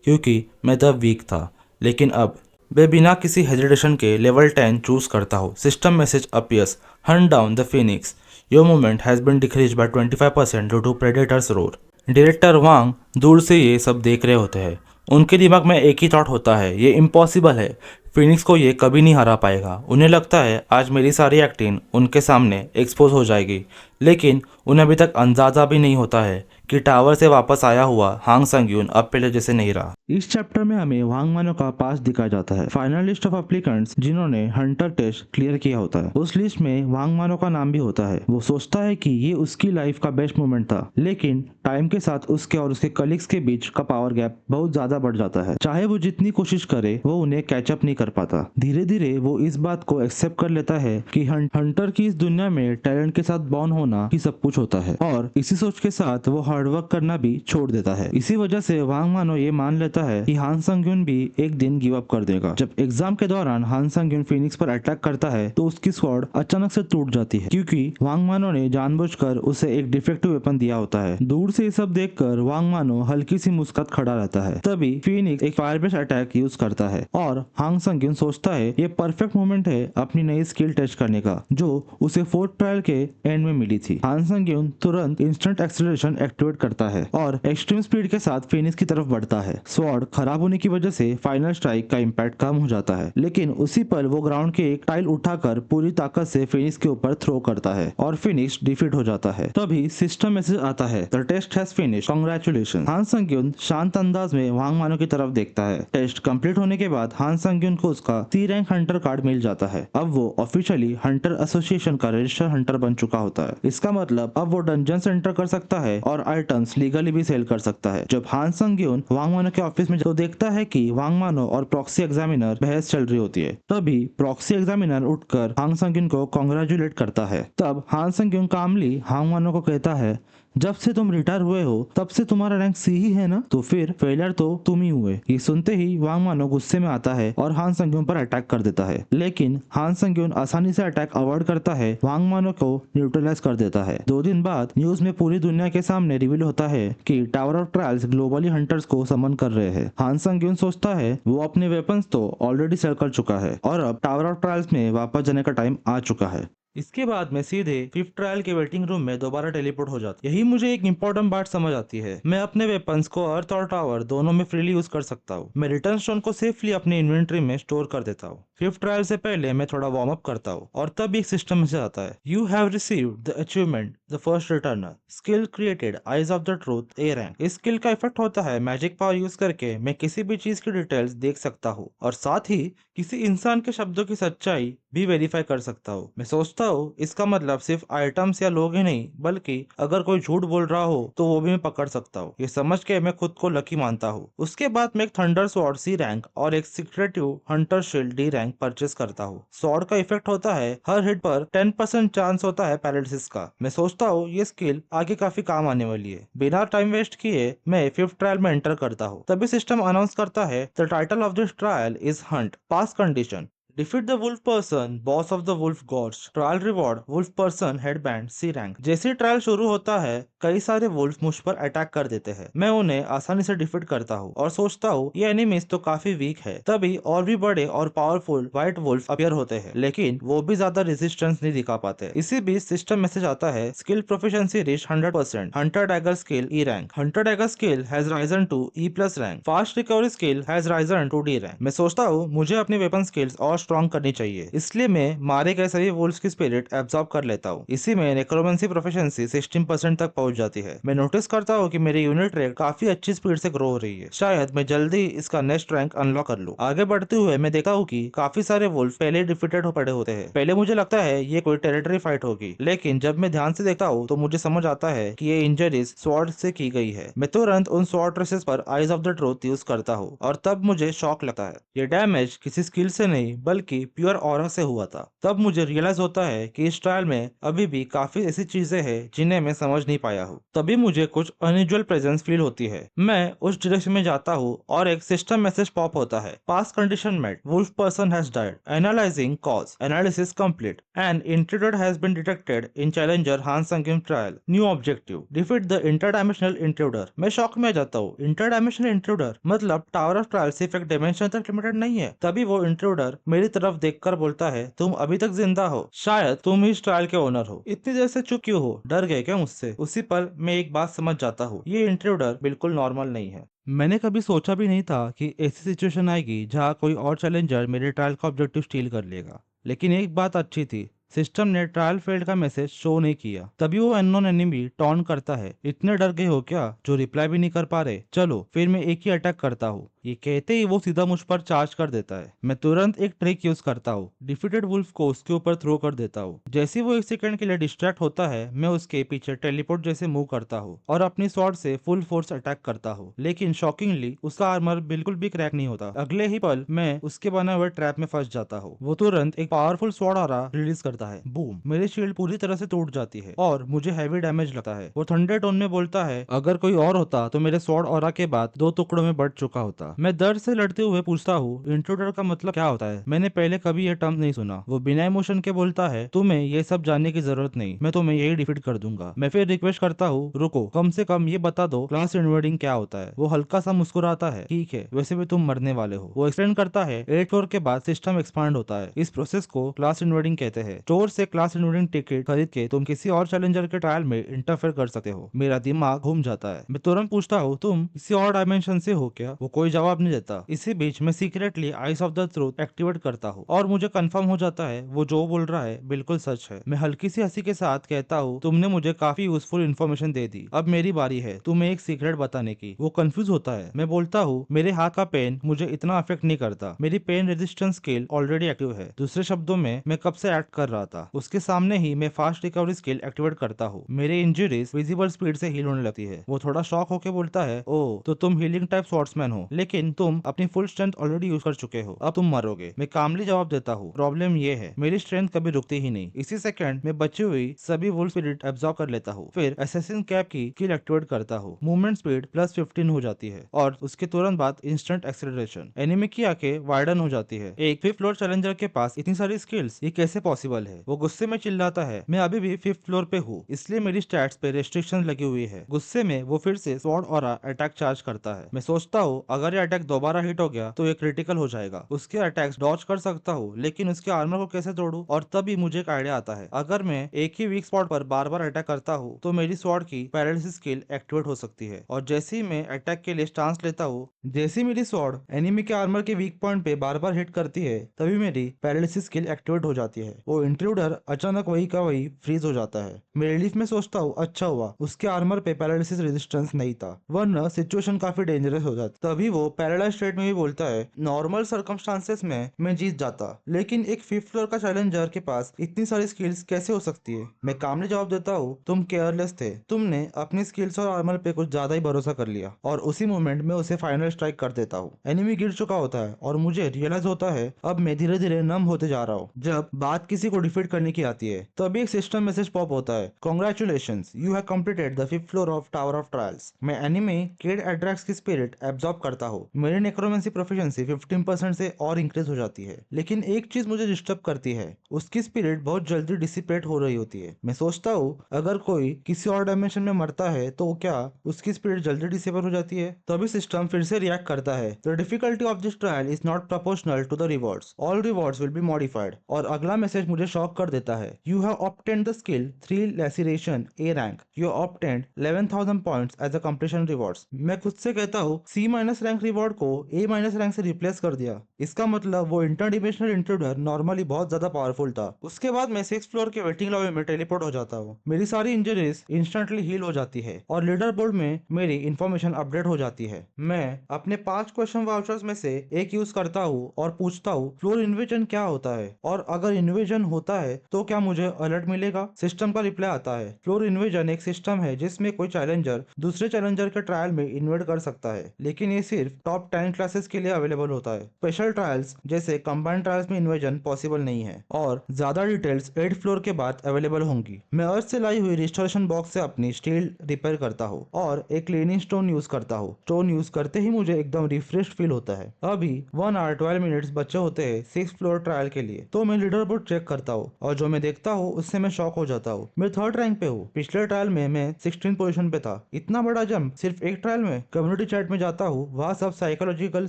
क्योंकि मैं तब वीक था। लेकिन अब मैं बिना किसी हेजिटेशन के लेवल 10 चूज़ करता हूँ। System message appears, hunt down the phoenix, your movement has been decrease by 25% due to predator's roar. Director Wang दूर से ये सब देख रहे होते हैं। उनके दिमाग में एक ही थॉट होता है, ये इम्पॉसिबल है, फिनिक्स को ये कभी नहीं हरा पाएगा। उन्हें लगता है आज मेरी सारी एक्टिंग उनके सामने एक्सपोज हो जाएगी, लेकिन उन्हें अभी तक अंदाजा भी नहीं होता है कि टावर से वापस आया हुआ हांग संग्यून अब पहले जैसे नहीं रहा। इस चैप्टर में हमें वांग मानो का पास दिखाया जाता है, फाइनल लिस्ट ऑफ एप्लीकेंट्स जिन्होंने हंटर टेस्ट क्लियर किया होता है। उस लिस्ट में वांग मानो का नाम भी होता है। वो सोचता है कि ये उसकी लाइफ का बेस्ट मोमेंट था, लेकिन टाइम के साथ उसके और उसके कलीग्स के बीच का पावर गैप बहुत ज्यादा बढ़ जाता है। चाहे वो जितनी कोशिश करे, वो उन्हें कैचअप नहीं कर पाता। धीरे धीरे वो इस बात को एक्सेप्ट कर लेता है कि हंटर की इस दुनिया में टैलेंट के साथ बॉर्न होना ही सब कुछ होता है, और इसी सोच के साथ वो हार्डवर्क करना भी छोड़ देता है। इसी वजह से वांग मानो ये मान लेता है कि हान संग्यून भी एक दिन गिव अप कर देगा। जब एग्जाम के दौरान हान संग्यून फिनिक्स पर अटैक करता है तो उसकी स्वॉर्ड अचानक से टूट जाती है, क्योंकि वांग मानो ने जानबूझकर उसे एक डिफेक्टिव वेपन दिया होता है। दूर से ये सब देखकर वांग मानो हल्की सी मुस्कुरात खड़ा रहता है। तभी फिनिक्स एक फायर बेस्ड अटैक यूज करता है और हांग संग्यून सोचता है ये परफेक्ट मोमेंट है अपनी नई स्किल टेस्ट करने का, जो उसे फोर्थ ट्रायल के एंड में मिली थी। हान संग्यून तुरंत इंस्टेंट एक्सेलरेशन एक्टिवेट करता है और एक्सट्रीम स्पीड के साथ फिनिक्स की तरफ बढ़ता है। स्वॉर्ड खराब होने की वजह से फाइनल स्ट्राइक का इम्पैक्ट कम हो जाता है, लेकिन उसी पल वो ग्राउंड के एक टाइल उठाकर पूरी ताकत से फिनिक्स के ऊपर थ्रो करता है और फिनिक्स डिफीट हो जाता है। तभी सिस्टम मैसेज आता है, the test has finish, congratulation. Han Sangyun शांत अंदाज में वांग मानो की तरफ देखता है। टेस्ट कंप्लीट होने के बाद हान संग्यून को उसका सी रैंक हंटर कार्ड मिल जाता है। अब वो ऑफिशियली हंटर एसोसिएशन का रजिस्टर्ड हंटर बन चुका होता है। इसका मतलब अब वो डंजन एंटर कर सकता है और आइटम्स लीगली भी सेल कर सकता है। जब हान संग्यून वांग मानो के ऑफिस में तो देखता है कि वांग मानो और प्रॉक्सी एग्जामिनर बहस चल रही होती है। तभी प्रॉक्सी एग्जामिनर उठकर हांग संग्यून को कांग्रेचुलेट करता है। तब हान संग्यून कामली हांग मानो को कहता है, जब से तुम रिटायर हुए हो तब से तुम्हारा रैंक सी ही है ना, तो फिर फेलियर तो तुम ही हुए। ये सुनते ही वांग मानो गुस्से में आता है और हान संग्यून पर अटैक कर देता है, लेकिन हान संग्यून आसानी से अटैक अवॉइड करता है, वांग मानो को न्यूट्रलाइज कर देता है। 2 दिन बाद न्यूज में पूरी दुनिया के सामने रिवील होता है कि tower of trials globally hunters को समन कर रहे हैं। हान संग्यून सोचता है वो अपने वेपन्स तो ऑलरेडी सेल कर चुका है और अब टावर ऑफ ट्रायल्स में वापस जाने का टाइम आ चुका है। इसके बाद मैं सीधे 5th ट्रायल के वेटिंग रूम में दोबारा टेलीपोर्ट हो जाती। यही मुझे एक इंपॉर्टेंट बात समझ आती है, मैं अपने वेपन्स को अर्थ और टावर दोनों में फ्रीली यूज कर सकता हूँ। मैं रिटर्न स्टोन को सेफली अपनी इन्वेंट्री में स्टोर कर देता हूँ। 5th ट्रायल से पहले मैं थोड़ा वार्म अप करता हूँ और तब एक सिस्टम मैसेज आता है, you have received the achievement the first returner, skill created eyes of the truth A rank. इस स्किल का इफेक्ट होता है मैजिक पावर यूज करके मैं किसी भी चीज की डिटेल्स देख सकता हूँ और साथ ही किसी इंसान के शब्दों की सच्चाई भी वेरीफाई कर सकता हूँ। मैं सोचता हूँ इसका मतलब सिर्फ आइटम्स या लोग ही नहीं, बल्कि अगर कोई झूठ बोल रहा हो तो वो भी मैं पकड़ सकता हूँ। ये समझ के मैं खुद को लकी मानता हूँ। उसके बाद मैं एक थंडर स्वॉर्ड सी रैंक और एक secretive Hunter shield D rank purchase करता हूँ। स्वॉर्ड का इफेक्ट होता है हर हिट पर 10% चांस होता है पैरालिसिस का। मैं सोचता हूँ ये स्किल आगे काफी काम आने वाली है। बिना टाइम वेस्ट किए मैं 5th ट्रायल में एंटर करता हूँ। तभी सिस्टम अनाउंस करता है, the title of this trial is hunt, pass condition, defeat the wolf person, boss of the wolf gods, trial reward wolf person headband C rank. जैसे trial शुरू होता है कई सारे वुल्फ मुझ पर अटैक कर देते हैं। मैं उन्हें आसानी से डिफीट करता हूँ और सोचता हूँ ये एनिमीज तो काफी वीक है। तभी और भी बड़े और पावरफुल व्हाइट वुल्फ अपीयर होते हैं, लेकिन वो भी ज्यादा रेजिस्टेंस नहीं दिखा पाते। इसी बीच सिस्टम मैसेज आता है, skill proficiency reach 100%, hunter dagger skill E rank, hunter dagger skill has risen to E plus rank, fast recovery skill has risen to D rank. मैं सोचता हूँ मुझे अपनी वेपन स्किल्स और स्ट्रॉन्ग करनी चाहिए, इसलिए मैं मारे गए सभी वुल्फ्स की स्पिरिट एब्जॉर्ब कर लेता हूँ। इसी में नेक्रोमेंसी प्रोफिशिएंसी 16% तक पहुंच जाती है। मैं नोटिस करता हूँ कि मेरी यूनिट रेट काफी अच्छी स्पीड से ग्रो हो रही है। शायद मैं जल्दी इसका नेक्स्ट रैंक अनलॉक कर लूँ। आगे बढ़ते हुए मैं देखा हूँ कि काफी सारे वुल्फ पहले डिफीटेड हो पड़े होते हैं। पहले मुझे लगता है ये कोई टेरिटरी फाइट होगी, लेकिन जब मैं ध्यान से देखता हूँ तो मुझे समझ आता है कि ये इंजरीज स्वॉर्ड से की गई है। मैं तुरंत उन स्वॉर्ड ट्रेसेस पर eyes of the truth use करता हूँ और तब मुझे शॉक लगता है, ये डैमेज किसी स्किल से नहीं बल्कि प्योर ऑरा से हुआ था। तब मुझे रियलाइज होता है कि इस ट्रायल में अभी भी काफी ऐसी चीजें हैं जिन्हें मैं समझ नहीं पाया हूँ। तभी मुझे कुछ अनयूजुअल प्रेजेंस फील होती है। मैं उस डायरेक्शन में जाता हूँ और एक सिस्टम मैसेज पॉप होता है, pass condition met, wolf person has died, analysing cause, analysis complete, and intruder has been detected in challenger Han Sangim trial, new objective defeat the interdimensional intruder. मैं shock में आ जाता हूँ। Interdimensional intruder मतलब tower of trial सिर्फ एक dimension तक limited नहीं है। तभी वो इंट्रूडर मेरी तरफ देखकर बोलता है, तुम अभी तक जिंदा हो, शायद तुम ही इस ट्रायल के ओनर हो। इतनी देर से चुप क्यों हो? डर गए क्या मुझसे? उसी पल मैं एक बात समझ जाता हूँ, ये इंट्रूडर बिल्कुल नॉर्मल नहीं है। मैंने कभी सोचा भी नहीं था कि ऐसी सिचुएशन आएगी जहाँ कोई और चैलेंजर मेरे ट्रायल का ऑब्जेक्टिव स्टील कर लेगा। लेकिन एक बात अच्छी थी, सिस्टम ने ट्रायल फेल्ड का मैसेज शो नहीं किया। तभी वो अननोन एनिमी टॉन करता है, इतने डर गए हो क्या जो रिप्लाई भी नहीं कर पा रहे? चलो फिर मैं एक ही अटैक करता हूँ। ये कहते ही वो सीधा मुझ पर चार्ज कर देता है। मैं तुरंत एक ट्रिक यूज करता हूँ, डिफीटेड वुल्फ को उसके ऊपर थ्रो कर देता हूँ। जैसे वो एक सेकंड के लिए डिस्ट्रैक्ट होता है, मैं उसके पीछे टेलीपोर्ट जैसे मूव करता हूँ और अपनी स्वॉर्ड से फुल फोर्स अटैक करता हूँ। लेकिन शॉकिंगली उसका आर्मर बिल्कुल भी क्रैक नहीं होता। अगले ही पल मैं उसके बनाए हुए ट्रैप में फंस जाता हूँ। वो तुरंत एक पावरफुल स्वॉर्ड ऑरा रिलीज करता है, बूम, मेरी शील्ड पूरी तरह से टूट जाती है और मुझे हैवी डैमेज लगता है। वो ठंडे टोन में बोलता है, अगर कोई और होता तो मेरे स्वॉर्ड ऑरा के बाद 2 टुकड़ों में बढ़ चुका होता। मैं दर्द से लड़ते हुए पूछता हूँ, इंट्रूडर का मतलब क्या होता है? मैंने पहले कभी ये टर्म नहीं सुना। वो बिना इमोशन के बोलता है, तुम्हें ये सब जानने की जरूरत नहीं, मैं तुम्हें यही डिफीट कर दूंगा। मैं फिर रिक्वेस्ट करता हूँ, रुको, कम से कम ये बता दो क्लास इन्वर्डिंग क्या होता है। वो हल्का सा मुस्कुराता है, ठीक है, वैसे भी तुम मरने वाले हो। वो एक्सप्लेन करता है, 8 फ्लोर के बाद सिस्टम एक्सपांड होता है, इस प्रोसेस को क्लास इन्वर्डिंग कहते हैं। स्टोर से क्लास इन्वर्डिंग टिकट खरीद के तुम किसी और चैलेंजर के ट्रायल में इंटरफेयर कर सकते हो। मेरा दिमाग घूम जाता है। मैं तुरंत पूछता हूँ, तुम किसी और डायमेंशन से हो क्या? वो कोई जवाब नहीं देता। इसी बीच मैं secretly ice of the truth activate करता हूँ और मुझे कंफर्म हो जाता है वो जो बोल रहा है बिल्कुल सच है। मैं हल्की सी हंसी के साथ कहता हूँ, तुमने मुझे काफी यूजफुल इन्फॉर्मेशन दे दी, अब मेरी बारी है तुम्हें एक सीक्रेट बताने की। वो कंफ्यूज होता है। मैं बोलता हूँ, मेरे हाथ का पेन मुझे इतना अफेक्ट नहीं करता, मेरी pain resistance skill already active है। दूसरे शब्दों में मैं कब से एक्ट कर रहा था। उसके सामने ही मैं फास्ट रिकवरी स्किल एक्टिवेट करता हूँ। मेरे इंजरीज विजिबल स्पीड से हील होने लगती है। वो थोड़ा शॉक होकर बोलता है, ओ तो तुम हीलिंग टाइप स्वॉर्ड्समैन हो, लेकिन तुम अपनी फुल स्ट्रेंथ ऑलरेडी यूज कर चुके हो, अब तुम मरोगे। मैं कामली जवाब देता हूँ, प्रॉब्लम ये है मेरी स्ट्रेंथ कभी रुकती ही नहीं। इसी सेकंड में बची हुई सभी वुल्फ स्पिरिट एब्जॉर्ब कर लेता हूँ। फिर असैसिन कैप की स्किल एक्टिवेट करता हूँ। मूवमेंट स्पीड +15 हो जाती है और उसके तुरंत बाद इंस्टेंट एक्सेलरेशन। एनिमी की आंखें वाइडन हो जाती है। एक 5th फ्लोर चैलेंजर के पास इतनी सारी स्किल्स, ये कैसे पॉसिबल है? वो गुस्से में चिल्लाता है, मैं अभी भी 5th फ्लोर पे हूँ, इसलिए मेरी स्टैट्स पे रेस्ट्रिक्शन लगी हुई है। गुस्से में वो फिर से स्वॉर्ड ऑरा अटैक चार्ज करता है। मैं सोचता हूँ, अगर ये अटैक दोबारा हिट हो गया तो ये क्रिटिकल हो जाएगा। उसके अटैक्स डॉज कर सकता हूँ, लेकिन उसके आर्मर को कैसे तोड़ूं? और तभी मुझे एक आइडिया आता है, अगर मैं एक ही वीक स्पॉट पर बार बार अटैक करता हूँ तो मेरी स्वॉर्ड की पैरालिसिस स्किल एक्टिवेट हो सकती है। और जैसे ही मैं अटैक के लिए स्टांस लेता हूँ, जैसे ही मेरी स्वॉर्ड एनिमी के आर्मर के वीक पॉइंट पे बार बार हिट करती है, तभी मेरी पैरालिसिस स्किल एक्टिवेट हो जाती है। वो इंट्रूडर अचानक वही का वही फ्रीज हो जाता है। मैं रिलीफ में सोचता हूँ, अच्छा हुआ उसके आर्मर पे पैरालिसिस रेजिस्टेंस नहीं था, वरना सिचुएशन काफी डेंजरस हो जाती। तभी वो पैरालाइज स्टेट में भी बोलता है, नॉर्मल सर्कमस्टांसेस में मैं जीत जाता, लेकिन एक 5th फ्लोर का चैलेंजर के पास इतनी सारी स्किल्स कैसे हो सकती है? मैं कामली जवाब देता हूँ, तुम केयरलेस थे, तुमने अपनी स्किल्स और आर्मर पे कुछ ज्यादा ही भरोसा कर लिया। और उसी मोमेंट में उसे फाइनल स्ट्राइक कर देता हूँ। एनिमी गिर चुका होता है और मुझे रियलाइज होता है अब मैं धीरे धीरे नम होते जा रहा हूँ। जब बात किसी को डिफीट करने की आती है, तभी एक सिस्टम मैसेज पॉप होता है, congratulations, you have completed the 5th floor of tower of trials. मैं एनिमी केड एड्रैक्स की स्पिरिट एब्जॉर्ब करता हूँ। मेरी नेक्रोमेंसी प्रोफिशिएंसी 15% से और इंक्रीज हो जाती है। लेकिन एक चीज मुझे डिस्टर्ब करती है, उसकी स्पिरिट बहुत जल्दी डिसिपेट हो रही होती है। मैं सोचता हूँ, अगर कोई किसी और डायमेंशन में मरता है तो क्या उसकी स्पिरिट जल्दी डिसिपेट हो जाती है? तभी सिस्टम फिर से रिएक्ट करता है, the difficulty of this trial is not proportional to the rewards, all rewards will be modified. और अगला मैसेज मुझे शॉक कर देता है, you have obtained the skill 3 laceration A rank, you obtained 11,000 points as a completion rewards. मैं खुद से कहता हूँ, C- रैंक रिवॉर्ड को A- रैंक से रिप्लेस कर दिया। इसका मतलब वो इंटरडिमेंशनल इंट्रूडर नॉर्मली बहुत ज्यादा पावरफुल था। उसके बाद मैं 6th फ्लोर के वेटिंग लॉबी में टेलीपोर्ट हो जाता हूँ। मेरी सारी इंजरीज इंस्टेंटली हील हो जाती है और लीडर बोर्ड में मेरी इंफॉर्मेशन अपडेट हो जाती है। मैं अपने 5 क्वेश्चन वाउचर्स में से एक यूज करता हूँ और पूछता हूँ, फ्लोर इन्वेजन क्या होता है, और अगर इन्वेजन होता है तो क्या मुझे अलर्ट मिलेगा? सिस्टम का रिप्लाई आता है, फ्लोर इन्वेजन एक सिस्टम है जिसमें कोई चैलेंजर दूसरे चैलेंजर के ट्रायल में इन्वेड कर सकता है, लेकिन ये सिर्फ टॉप 10 क्लासेस के लिए अवेलेबल होता है। स्पेशल ट्रायल्स जैसे कंबाइंड ट्रायल्स में इन्वेजन पॉसिबल नहीं है और ज्यादा डिटेल्स 8th फ्लोर के बाद अवेलेबल होंगी। मैं अर्थ से लाई हुई रिस्टोरेशन बॉक्स से अपनी स्टील रिपेयर करता हूँ और एक क्लीनिंग स्टोन यूज करता हूँ। स्टोन यूज करते ही मुझे एकदम रिफ्रेश फील होता है। अभी 1 आवर 12 मिनट्स बचे होते हैं 6th फ्लोर ट्रायल के लिए, तो मैं लीडर बोर्ड चेक करता हूँ और जो मैं देखता हूँ उससे मैं शॉक हो जाता हूँ। मैं 3rd रैंक पे हूँ। पिछले ट्रायल में मैं 16 पोजीशन पे था। इतना बड़ा जंप सिर्फ एक ट्रायल में। कम्युनिटी चैट में जाता हूँ, वहाँ सब साइकोलॉजिकल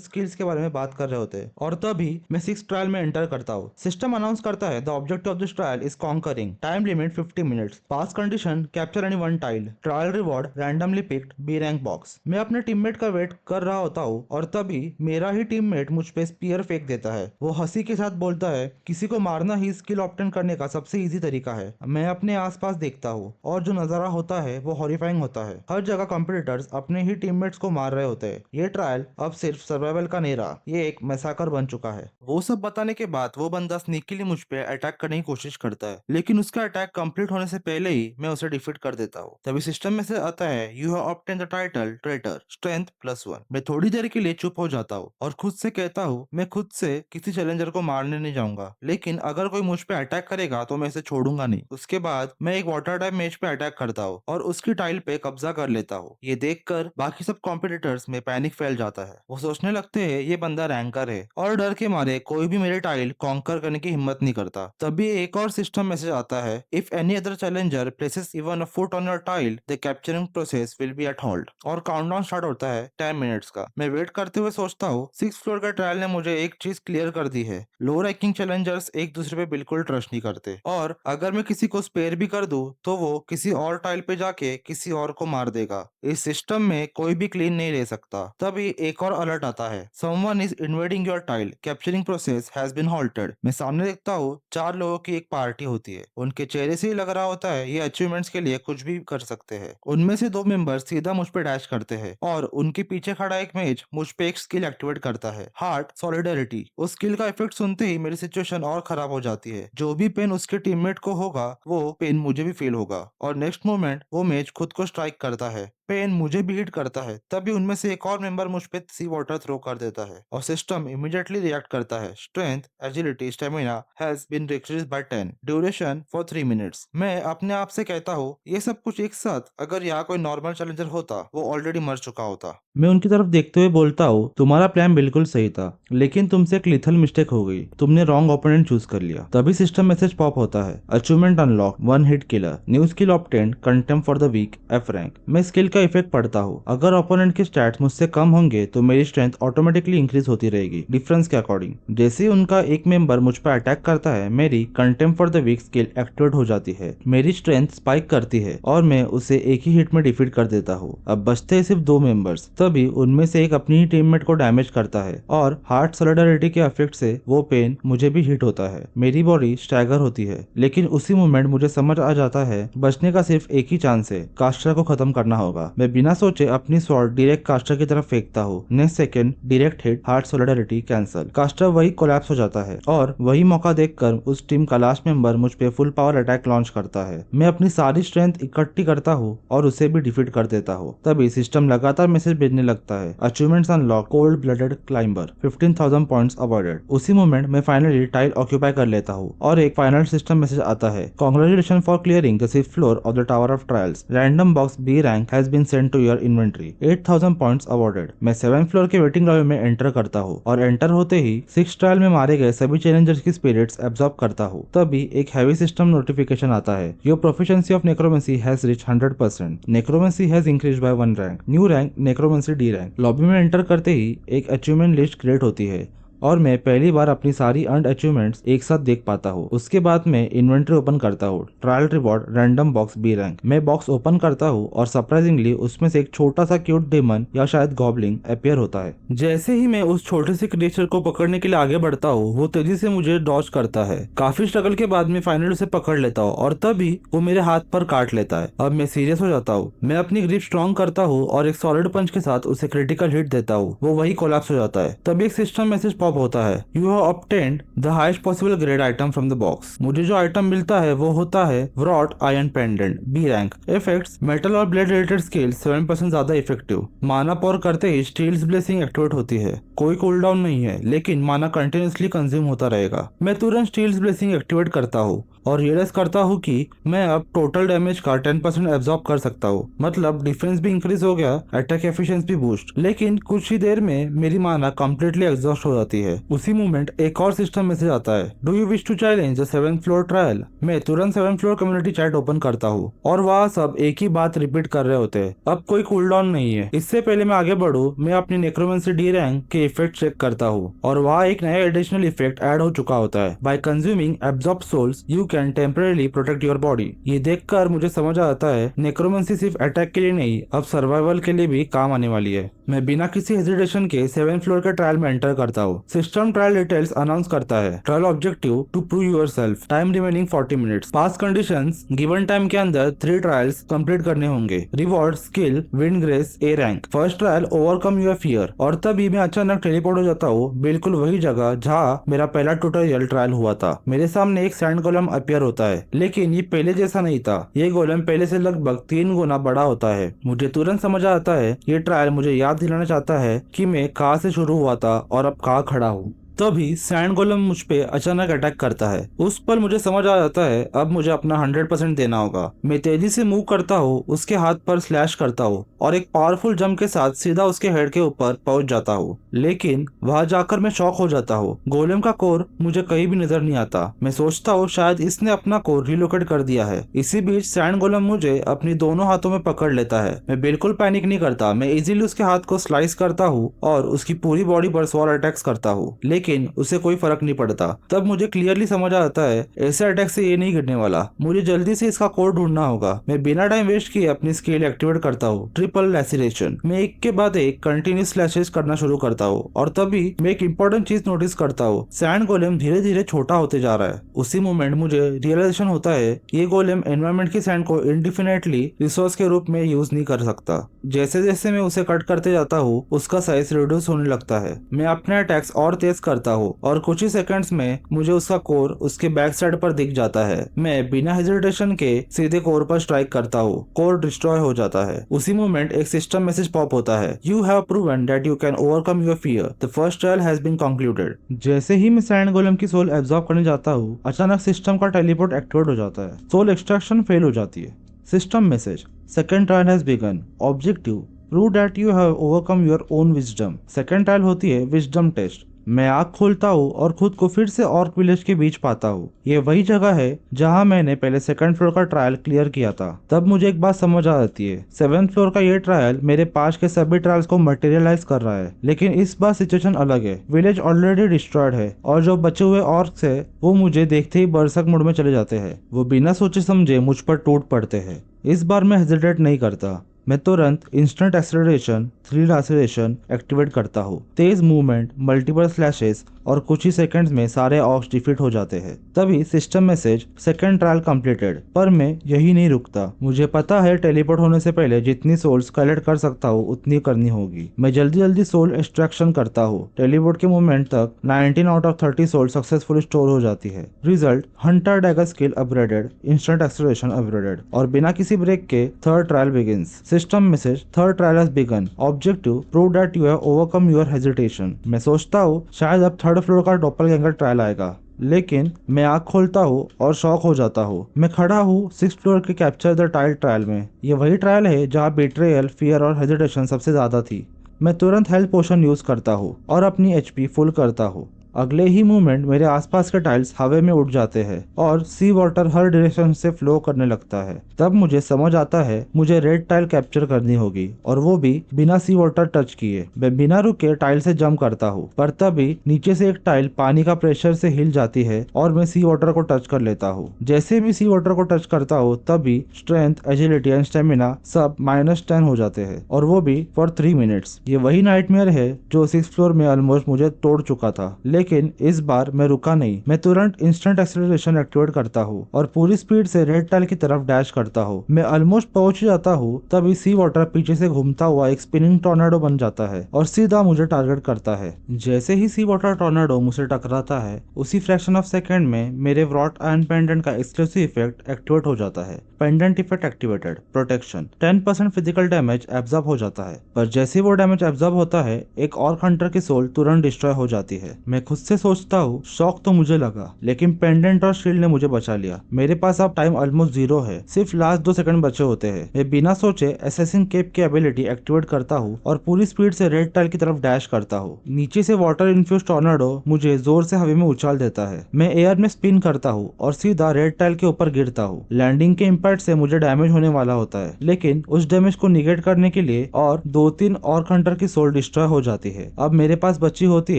स्किल्स के बारे में बात कर रहे होते हैं और तभी मैं 6th ट्रायल में एंटर करता हूँ। सिस्टम अनाउंस करता है the objective of this trial is conquering, time limit 50 minutes, pass condition capture any one tile, trial reward randomly picked B rank box. मैं अपने टीममेट का वेट कर रहा होता हूँ और तभी मेरा ही टीममेट मुझ पे स्पीयर फेंक देता है। वो हंसी के साथ बोलता है किसी को मारना ही स्किल ऑब्टेन करने का सबसे इजी तरीका है। मैं अपने आसपास देखता हूँ और जो नजारा होता है वो हॉरिफाइंग होता है। हर जगह कॉम्पिटिटर्स अपने ही टीममेट्स को मार रहे होते हैं। ये ट्रायल अब सिर्फ सर्वाइवल का नहीं रहा, ये एक मैसाकर बन चुका है। वो सब बताने के बाद वो बंदा स्नीकीली मुझ पे अटैक करने की कोशिश करता है, लेकिन उसका अटैक कंप्लीट होने से पहले ही मैं उसे डिफीट कर देता हूँ। तभी सिस्टम में से आता है you have obtain the title traitor strength +1। मैं थोड़ी देर के लिए चुप हो जाता हूँ और खुद से कहता हूँ मैं खुद से किसी चैलेंजर को मारने नहीं जाऊंगा, लेकिन अगर कोई मुझ पे अटैक करेगा तो मैं इसे छोड़ूंगा नहीं। उसके बाद मैं एक वाटर टाइप मेज पे अटैक करता हूँ और उसकी टाइल पे कब्जा कर लेता हूँ। ये देखकर बाकी सब कॉम्पिटिटर्स में पैनिक फैल जाता है। वो सोचने लगते हैं ये बंदा रैंकर है और डर के मारे कोई भी मेरे टाइल कॉन्कर करने की हिम्मत नहीं करता। तभी एक और सिस्टम मैसेज आता है if any other challenger places even a foot on your tile the capturing process will be at hold, और काउंटडाउन स्टार्ट होता है 10 मिनट्स का। मैं वेट करते हुए सोचता हूँ 6th फ्लोर का ट्रायल ने मुझे एक चीज क्लियर कर दी है, लो रैंकिंग चैलेंजर्स एक दूसरे पे बिल्कुल ट्रस्ट नहीं करते और अगर मैं किसी को स्पेयर भी कर दूं तो वो किसी और टाइल पे जाके किसी और को मार देगा। इस सिस्टम में कोई भी क्लीन नहीं रह सकता। तभी एक और अलर्ट आता है someone is invading your tile, capturing process has been halted. मैं सामने देखता हूँ 4 लोगों की एक पार्टी होती है। उनके चेहरे से ही लग रहा होता है ये अचीवमेंट्स के लिए कुछ भी कर सकते हैं। उनमें से 2 मेंबर सीधा मुझ पे डैश करते हैं और उनके पीछे खड़ा एक मेज मुझ पे एक स्किल एक्टिवेट करता है, हार्ट सॉलिडेरिटी। उस स्किल का इफेक्ट सुनते ही मेरी सिचुएशन और खराब हो जाती है। जो भी पेन उसके टीममेट को होगा वो पेन मुझे भी फील होगा और नेक्स्ट मोमेंट वो मेज खुद को स्ट्राइक करता है। पेन मुझे भी हिट करता है। तभी उनमें से एक और मेंबर मुझ पे सी वाटर थ्रो कर देता है और सिस्टम इमीडिएटली रिएक्ट करता है strength agility stamina has been decreased by 10, duration for 3 minutes. मैं अपने आप से कहता हूँ ये सब कुछ एक साथ, अगर यहाँ कोई नॉर्मल चैलेंजर होता वो ऑलरेडी मर चुका होता। मैं उनकी तरफ देखते हुए बोलता हूँ तुम्हारा प्लान बिल्कुल सही था, लेकिन तुमसे एक लिथल मिस्टेक हो गई, तुमने रॉन्ग ओपोनेंट चूज कर लिया। तभी सिस्टम मैसेज पॉप होता है achievement unlock 1 hit killer, new skill obtained contempt for the weak F rank. मैं स्किल का इफेक्ट पढ़ता हूँ, अगर ओपोनेंट के स्टैट्स मुझसे कम होंगे तो मेरी स्ट्रेंथ ऑटोमेटिकली इंक्रीज होती रहेगी डिफरेंस के अकॉर्डिंग। जैसे ही उनका एक मेंबर मुझ पर अटैक करता है मेरी contempt for the weak skill activate हो जाती है, मेरी स्ट्रेंथ स्पाइक करती है और मैं उसे एक ही हिट में डिफीट कर देता हूँ। अब बचते हैं सिर्फ 2 मेंबर्स। तभी उनमें से एक अपनी ही टीममेट को डैमेज करता है और हार्ट सॉलिडेरिटी के इफेक्ट से वो पेन मुझे भी हिट होता है। मेरी बॉडी स्टैगर होती है, लेकिन उसी मोमेंट मुझे समझ आ जाता है बचने का सिर्फ एक ही चांस है, कास्टर को खत्म करना होगा। मैं बिना सोचे अपनी स्वॉर्ड डायरेक्ट कास्टर की तरफ फेंकता हूँ। Next second direct hit, heart solidarity cancel, caster वही कोलैप्स हो जाता है और वही मौका देखकर उस टीम का लास्ट मेंबर मुझ पे फुल पावर अटैक लॉन्च करता है। मैं अपनी सारी स्ट्रेंथ इकट्ठी करता हूँ और उसे भी डिफीट कर देता हूँ। तभी सिस्टम लगातार मैसेज भेजने लगता है achievements unlock cold blooded climber 15,000 points awarded. उसी मोमेंट मैं फाइनली टाइल ऑक्यूपाई कर लेता हूँ और एक फाइनल सिस्टम मैसेज आता है congratulation for clearing the 6th floor of the tower of trials, random box B rank has been sent to your inventory, 8,000 points awarded. मैं 7th फ्लोर के waiting lobby में एंटर करता हूँ और enter होते ही 6th trial में मारे गए सभी चैलेंजर्स की स्पिरिट्स एब्जॉर्ब करता हूँ। तभी एक हैवी सिस्टम नोटिफिकेशन आता है your proficiency of necromancy has reached 100%, necromancy has increased by 1 rank, new rank necromancy D rank. Lobby में एंटर करते ही एक अचीवमेंट लिस्ट क्रिएट होती है और मैं पहली बार अपनी सारी अर्नड अचीवमेंट्स एक साथ देख पाता हूँ। उसके बाद मैं इन्वेंटरी ओपन करता हूँ, trial reward random box B rank. मैं बॉक्स ओपन करता हूँ और सरप्राइजिंगली उसमें से एक छोटा सा क्यूट डेमन या शायद गॉबलिंग अपीयर होता है। जैसे ही मैं उस छोटे से क्रिएचर को पकड़ने के लिए आगे बढ़ता हूँ वो तेजी से मुझे डॉज करता है। काफी स्ट्रगल के बाद मैं फाइनली उसे पकड़ लेता हूँ और तभी वो मेरे हाथ पर काट लेता है। अब मैं सीरियस हो जाता हूँ। मैं अपनी ग्रिप स्ट्रॉन्ग करता हूँ और एक सॉलिड पंच के साथ उसे क्रिटिकल हिट देता हूँ। वो वही कोलैप्स हो जाता है। तभी एक सिस्टम मैसेज पॉप होता है, you have obtained the highest possible grade item from the box. मुझे जो आइटम मिलता है वो होता है wrought iron pendant, B rank. Effects, metal और ब्लेड रिलेटेड स्किल 7% ज्यादा इफेक्टिव। माना पॉर करते ही स्टील्स ब्लेसिंग एक्टिवेट होती है। कोई कूलडाउन नहीं है, लेकिन माना कंटिन्यूसली कंज्यूम होता रहेगा। मैं तुरंत स्टील्स ब्लेसिंग एक्टिवेट करता हूँ और रियलाइज करता हूँ कि मैं अब टोटल डैमेज का 10% एब्जॉर्ब कर सकता हूँ। मतलब डिफेंस भी इंक्रीज हो गया, अटैक एफिशिएंसी भी बूस्ट। लेकिन कुछ ही देर में मेरी माना कंप्लीटली एग्जॉस्ट हो जाती है। उसी मोमेंट एक और सिस्टम मैसेज आता है, do you wish to challenge the 7th floor trial. मैं तुरंत 7th floor community chat open करता हूँ और वहाँ सब एक ही बात रिपीट कर रहे होते हैं, अब कोई कूलडाउन नहीं है। इससे पहले मैं आगे बढ़ूँ, मैं अपनी नेक्रोमेंसी डी रैंक के इफेक्ट चेक करता हूँ और वहाँ एक नया एडिशनल इफेक्ट ऐड हो चुका होता है, by consuming absorb souls you can temporarily protect your body. ये देखकर मुझे समझ आता है नेक्रोमेंसी सिर्फ अटैक के लिए नहीं, अब सर्वाइवल के लिए भी काम आने वाली है। मैं बिना किसी हेजिटेशन के 7th फ्लोर के ट्रायल में एंटर करता हूँ। सिस्टम ट्रायल डिटेल्स अनाउंस करता है, trial objective to prove yourself, time remaining 40 minutes, pass conditions, given time के अंदर 3 ट्रायल्स कंप्लीट करने होंगे। Reward, skill, wind grace, A rank. First trial, overcome your fear. और तभी मैं अचानक टेलीपोर्ट हो जाता हूँ बिल्कुल वही जगह जहाँ मेरा पहला ट्यूटोरियल ट्रायल हुआ था। मेरे सामने एक सैंड गोलम अपीयर होता है, लेकिन ये पहले जैसा नहीं था। ये गोलम पहले से लगभग 3 गुना बड़ा होता है। मुझे तुरंत समझ आता है ये ट्रायल मुझे याद दिलाना चाहता है कि मैं कहाँ से शुरू हुआ था और अब कहाँ खड़ा हूँ। तभी सैंड गोलम मुझ पे अचानक अटैक करता है। उस पर मुझे समझ आ जाता है अब मुझे अपना 100% देना होगा। मैं तेजी से मूव करता हूँ, उसके हाथ पर स्लैश करता हूँ और एक पावरफुल जंप के साथ सीधा उसके हेड के ऊपर पहुंच जाता हूँ। लेकिन वहां जाकर मैं शॉक हो जाता हूँ। गोलम का कोर मुझे कहीं भी नजर नहीं आता। मैं सोचता हूँ शायद इसने अपना कोर रिलोकेट कर दिया है। इसी बीच सैंड गोलम मुझे अपनी दोनों हाथों में पकड़ लेता है। मैं बिल्कुल पैनिक नहीं करता। मैं इजीली उसके हाथ को स्लाइस करता हूँ और उसकी पूरी बॉडी पर स्वॉर अटैक्स करता हूँ, लेकिन उसे कोई फर्क नहीं पड़ता। तब मुझे क्लियरली समझ आता है ऐसे अटैक से ये नहीं गिरने वाला। मुझे जल्दी से इसका कोड ढूंढना होगा। मैं बिना टाइम वेस्ट किए अपनी स्किल एक्टिवेट करता हूँ, ट्रिपल लैसिरेशन। मैं एक के बाद एक कंटिन्यूस स्लैशेस करना शुरू करता हूँ और तभी मैं एक इंपॉर्टेंट चीज नोटिस करता हूँ, सैंड गोलेम धीरे धीरे छोटा होते जा रहा है। उसी मोमेंट मुझे रियलाइजेशन होता है ये गोलेम एनवायरमेंट की सैंड को इंडिफिनेटली रिसोर्स के रूप में यूज नहीं कर सकता। जैसे जैसे मैं उसे कट करते जाता हूँ उसका साइज रिड्यूस होने लगता है। मैं अपने अटैक्स और तेज करता हूँ और कुछ ही सेकंड्स में मुझे उसका कोर उसके बैक साइड पर दिख जाता है। मैं बिना हेजिटेशन के सीधे कोर पर स्ट्राइक करता हूँ। कोर डिस्ट्रॉय हो जाता है। उसी मोमेंट एक सिस्टम मैसेज पॉप होता है, you have proven that you can overcome your fear, the first trial has been concluded. जैसे ही मैं सैंड गोलेम की सोल एब्जॉर्ब करने जाता हूँ अचानक सिस्टम का टेलीपोर्ट एक्टिवेट हो जाता है। सोल एक्सट्रैक्शन फेल हो जाती है। System message, second trial has begun, objective prove that you have overcome your own wisdom. Second trial होती है विजडम टेस्ट। मैं आँख खोलता हूँ और खुद को फिर से ऑर्क विलेज के बीच पाता हूँ। ये वही जगह है जहाँ मैंने पहले 2nd फ्लोर का ट्रायल क्लियर किया था। तब मुझे एक बात समझ आ जाती है, 7th फ्लोर का ये ट्रायल मेरे पास के सभी ट्रायल्स को मटेरियलाइज कर रहा है, लेकिन इस बार सिचुएशन अलग है। विलेज ऑलरेडी डिस्ट्रॉयड है और जो बचे हुए ऑर्क्स है वो मुझे देखते ही बरसक मोड में चले जाते हैं। वो बिना सोचे समझे मुझ पर टूट पड़ते हैं। इस बार मैं हेजिटेट नहीं करता। मैं तुरंत इंस्टेंट एक्सेलरेशन, 3 एक्सेलरेशन एक्टिवेट करता हूँ। तेज मूवमेंट, मल्टीपल स्लैशेस और कुछ ही सेकंड्स में सारे ऑक्स डिफीट हो जाते हैं। तभी system message, second trial completed. पर मैं यही नहीं रुकता। मुझे पता है टेलीपोर्ट होने से पहले जितनी सोल्स कलेक्ट कर सकता हूँ उतनी करनी होगी। मैं जल्दी जल्दी सोल एक्सट्रैक्शन करता हूँ। टेलीपोर्ट के मोमेंट तक 19 out of 30 soul successfully store हो जाती है। Result, hunter dagger skill upgraded, instant acceleration upgraded. और बिना किसी ब्रेक के third trial begins. System message, third trial has begun, objective prove that you have overcome your hesitation. मैं सोचता हूँ शायद अब 3rd फ्लोर का डॉपलगैंगर ट्रायल आएगा, लेकिन मैं आँख खोलता हूँ और शॉक हो जाता हूँ। मैं खड़ा हूँ 6th फ्लोर के कैप्चर द टाइल ट्रायल में। ये वही ट्रायल है जहाँ बिट्रेयल, फियर और हेजिटेशन सबसे ज्यादा थी। मैं तुरंत हेल्थ पोशन यूज करता हूँ और अपनी HP फुल करता हूँ। अगले ही मोमेंट मेरे आसपास के टाइल्स हवा में उड़ जाते हैं और सी वाटर हर डायरेक्शन से फ्लो करने लगता है। तब मुझे समझ आता है मुझे रेड टाइल कैप्चर करनी होगी और वो भी बिना सी वाटर टच किए। मैं बिना रुके टाइल से जंप करता हूँ, पर तभी नीचे से एक टाइल पानी का प्रेशर से हिल जाती है और मैं सी वाटर को टच कर लेता हूँ। जैसे भी सी वाटर को टच करता हूँ तभी स्ट्रेंथ, एजिलिटी एंड स्टेमिना सब -10 हो जाते हैं और वो भी फॉर 3 मिनट्स। ये वही नाइटमेयर है जो 6th फ्लोर में ऑलमोस्ट मुझे तोड़ चुका था। लेकिन इस बार मैं रुका नहीं। मैं तुरंत इंस्टेंट एक्सेलरेशन एक्टिवेट करता हूँ और पूरी स्पीड से रेड टाइल की तरफ डैश करता हूँ। मैं ऑलमोस्ट पहुंच जाता हूँ, तभी सी वाटर पीछे से घूमता हुआ एक स्पिनिंग टॉर्नेडो बन जाता है और सीधा मुझे टारगेट करता है। जैसे ही सी वाटर टॉर्नेडो मुझसे टकराता है, उसी फ्रैक्शन ऑफ सेकंड में मेरे व्रॉट आयरन पेंडेंट का एक्सक्लूसिव इफेक्ट एक्टिवेट हो जाता है। Pendant effect activated, protection, 10% physical damage absorb हो जाता है। पर जैसे ही वो डैमेज एब्जॉर्ब होता है, एक और हंटर की सोल तुरंत डिस्ट्रॉय हो जाती है। मैं खुद से सोचता हूँ, शॉक तो मुझे लगा, लेकिन पेंडेंट और शील्ड ने मुझे बचा लिया। मेरे पास अब टाइम ऑलमोस्ट 0 है, सिर्फ लास्ट 2 सेकंड बचे होते हैं। मैं बिना सोचे असैसिन केप की एबिलिटी एक्टिवेट करता हूँ और पूरी स्पीड से रेड टाइल की तरफ डैश करता हूँ। नीचे से वाटर इन्फ्यूज टॉर्नेडो मुझे जोर से हवा में उछाल देता है। मैं एयर में स्पिन करता हूँ और सीधा रेड टाइल के ऊपर गिरता हूँ। लैंडिंग के इम्पैक्ट से मुझे डैमेज होने वाला होता है, लेकिन उस डैमेज को निगेट करने के लिए और 2-3 और हंटर की सोल डिस्ट्रॉय हो जाती है। अब मेरे पास बची होती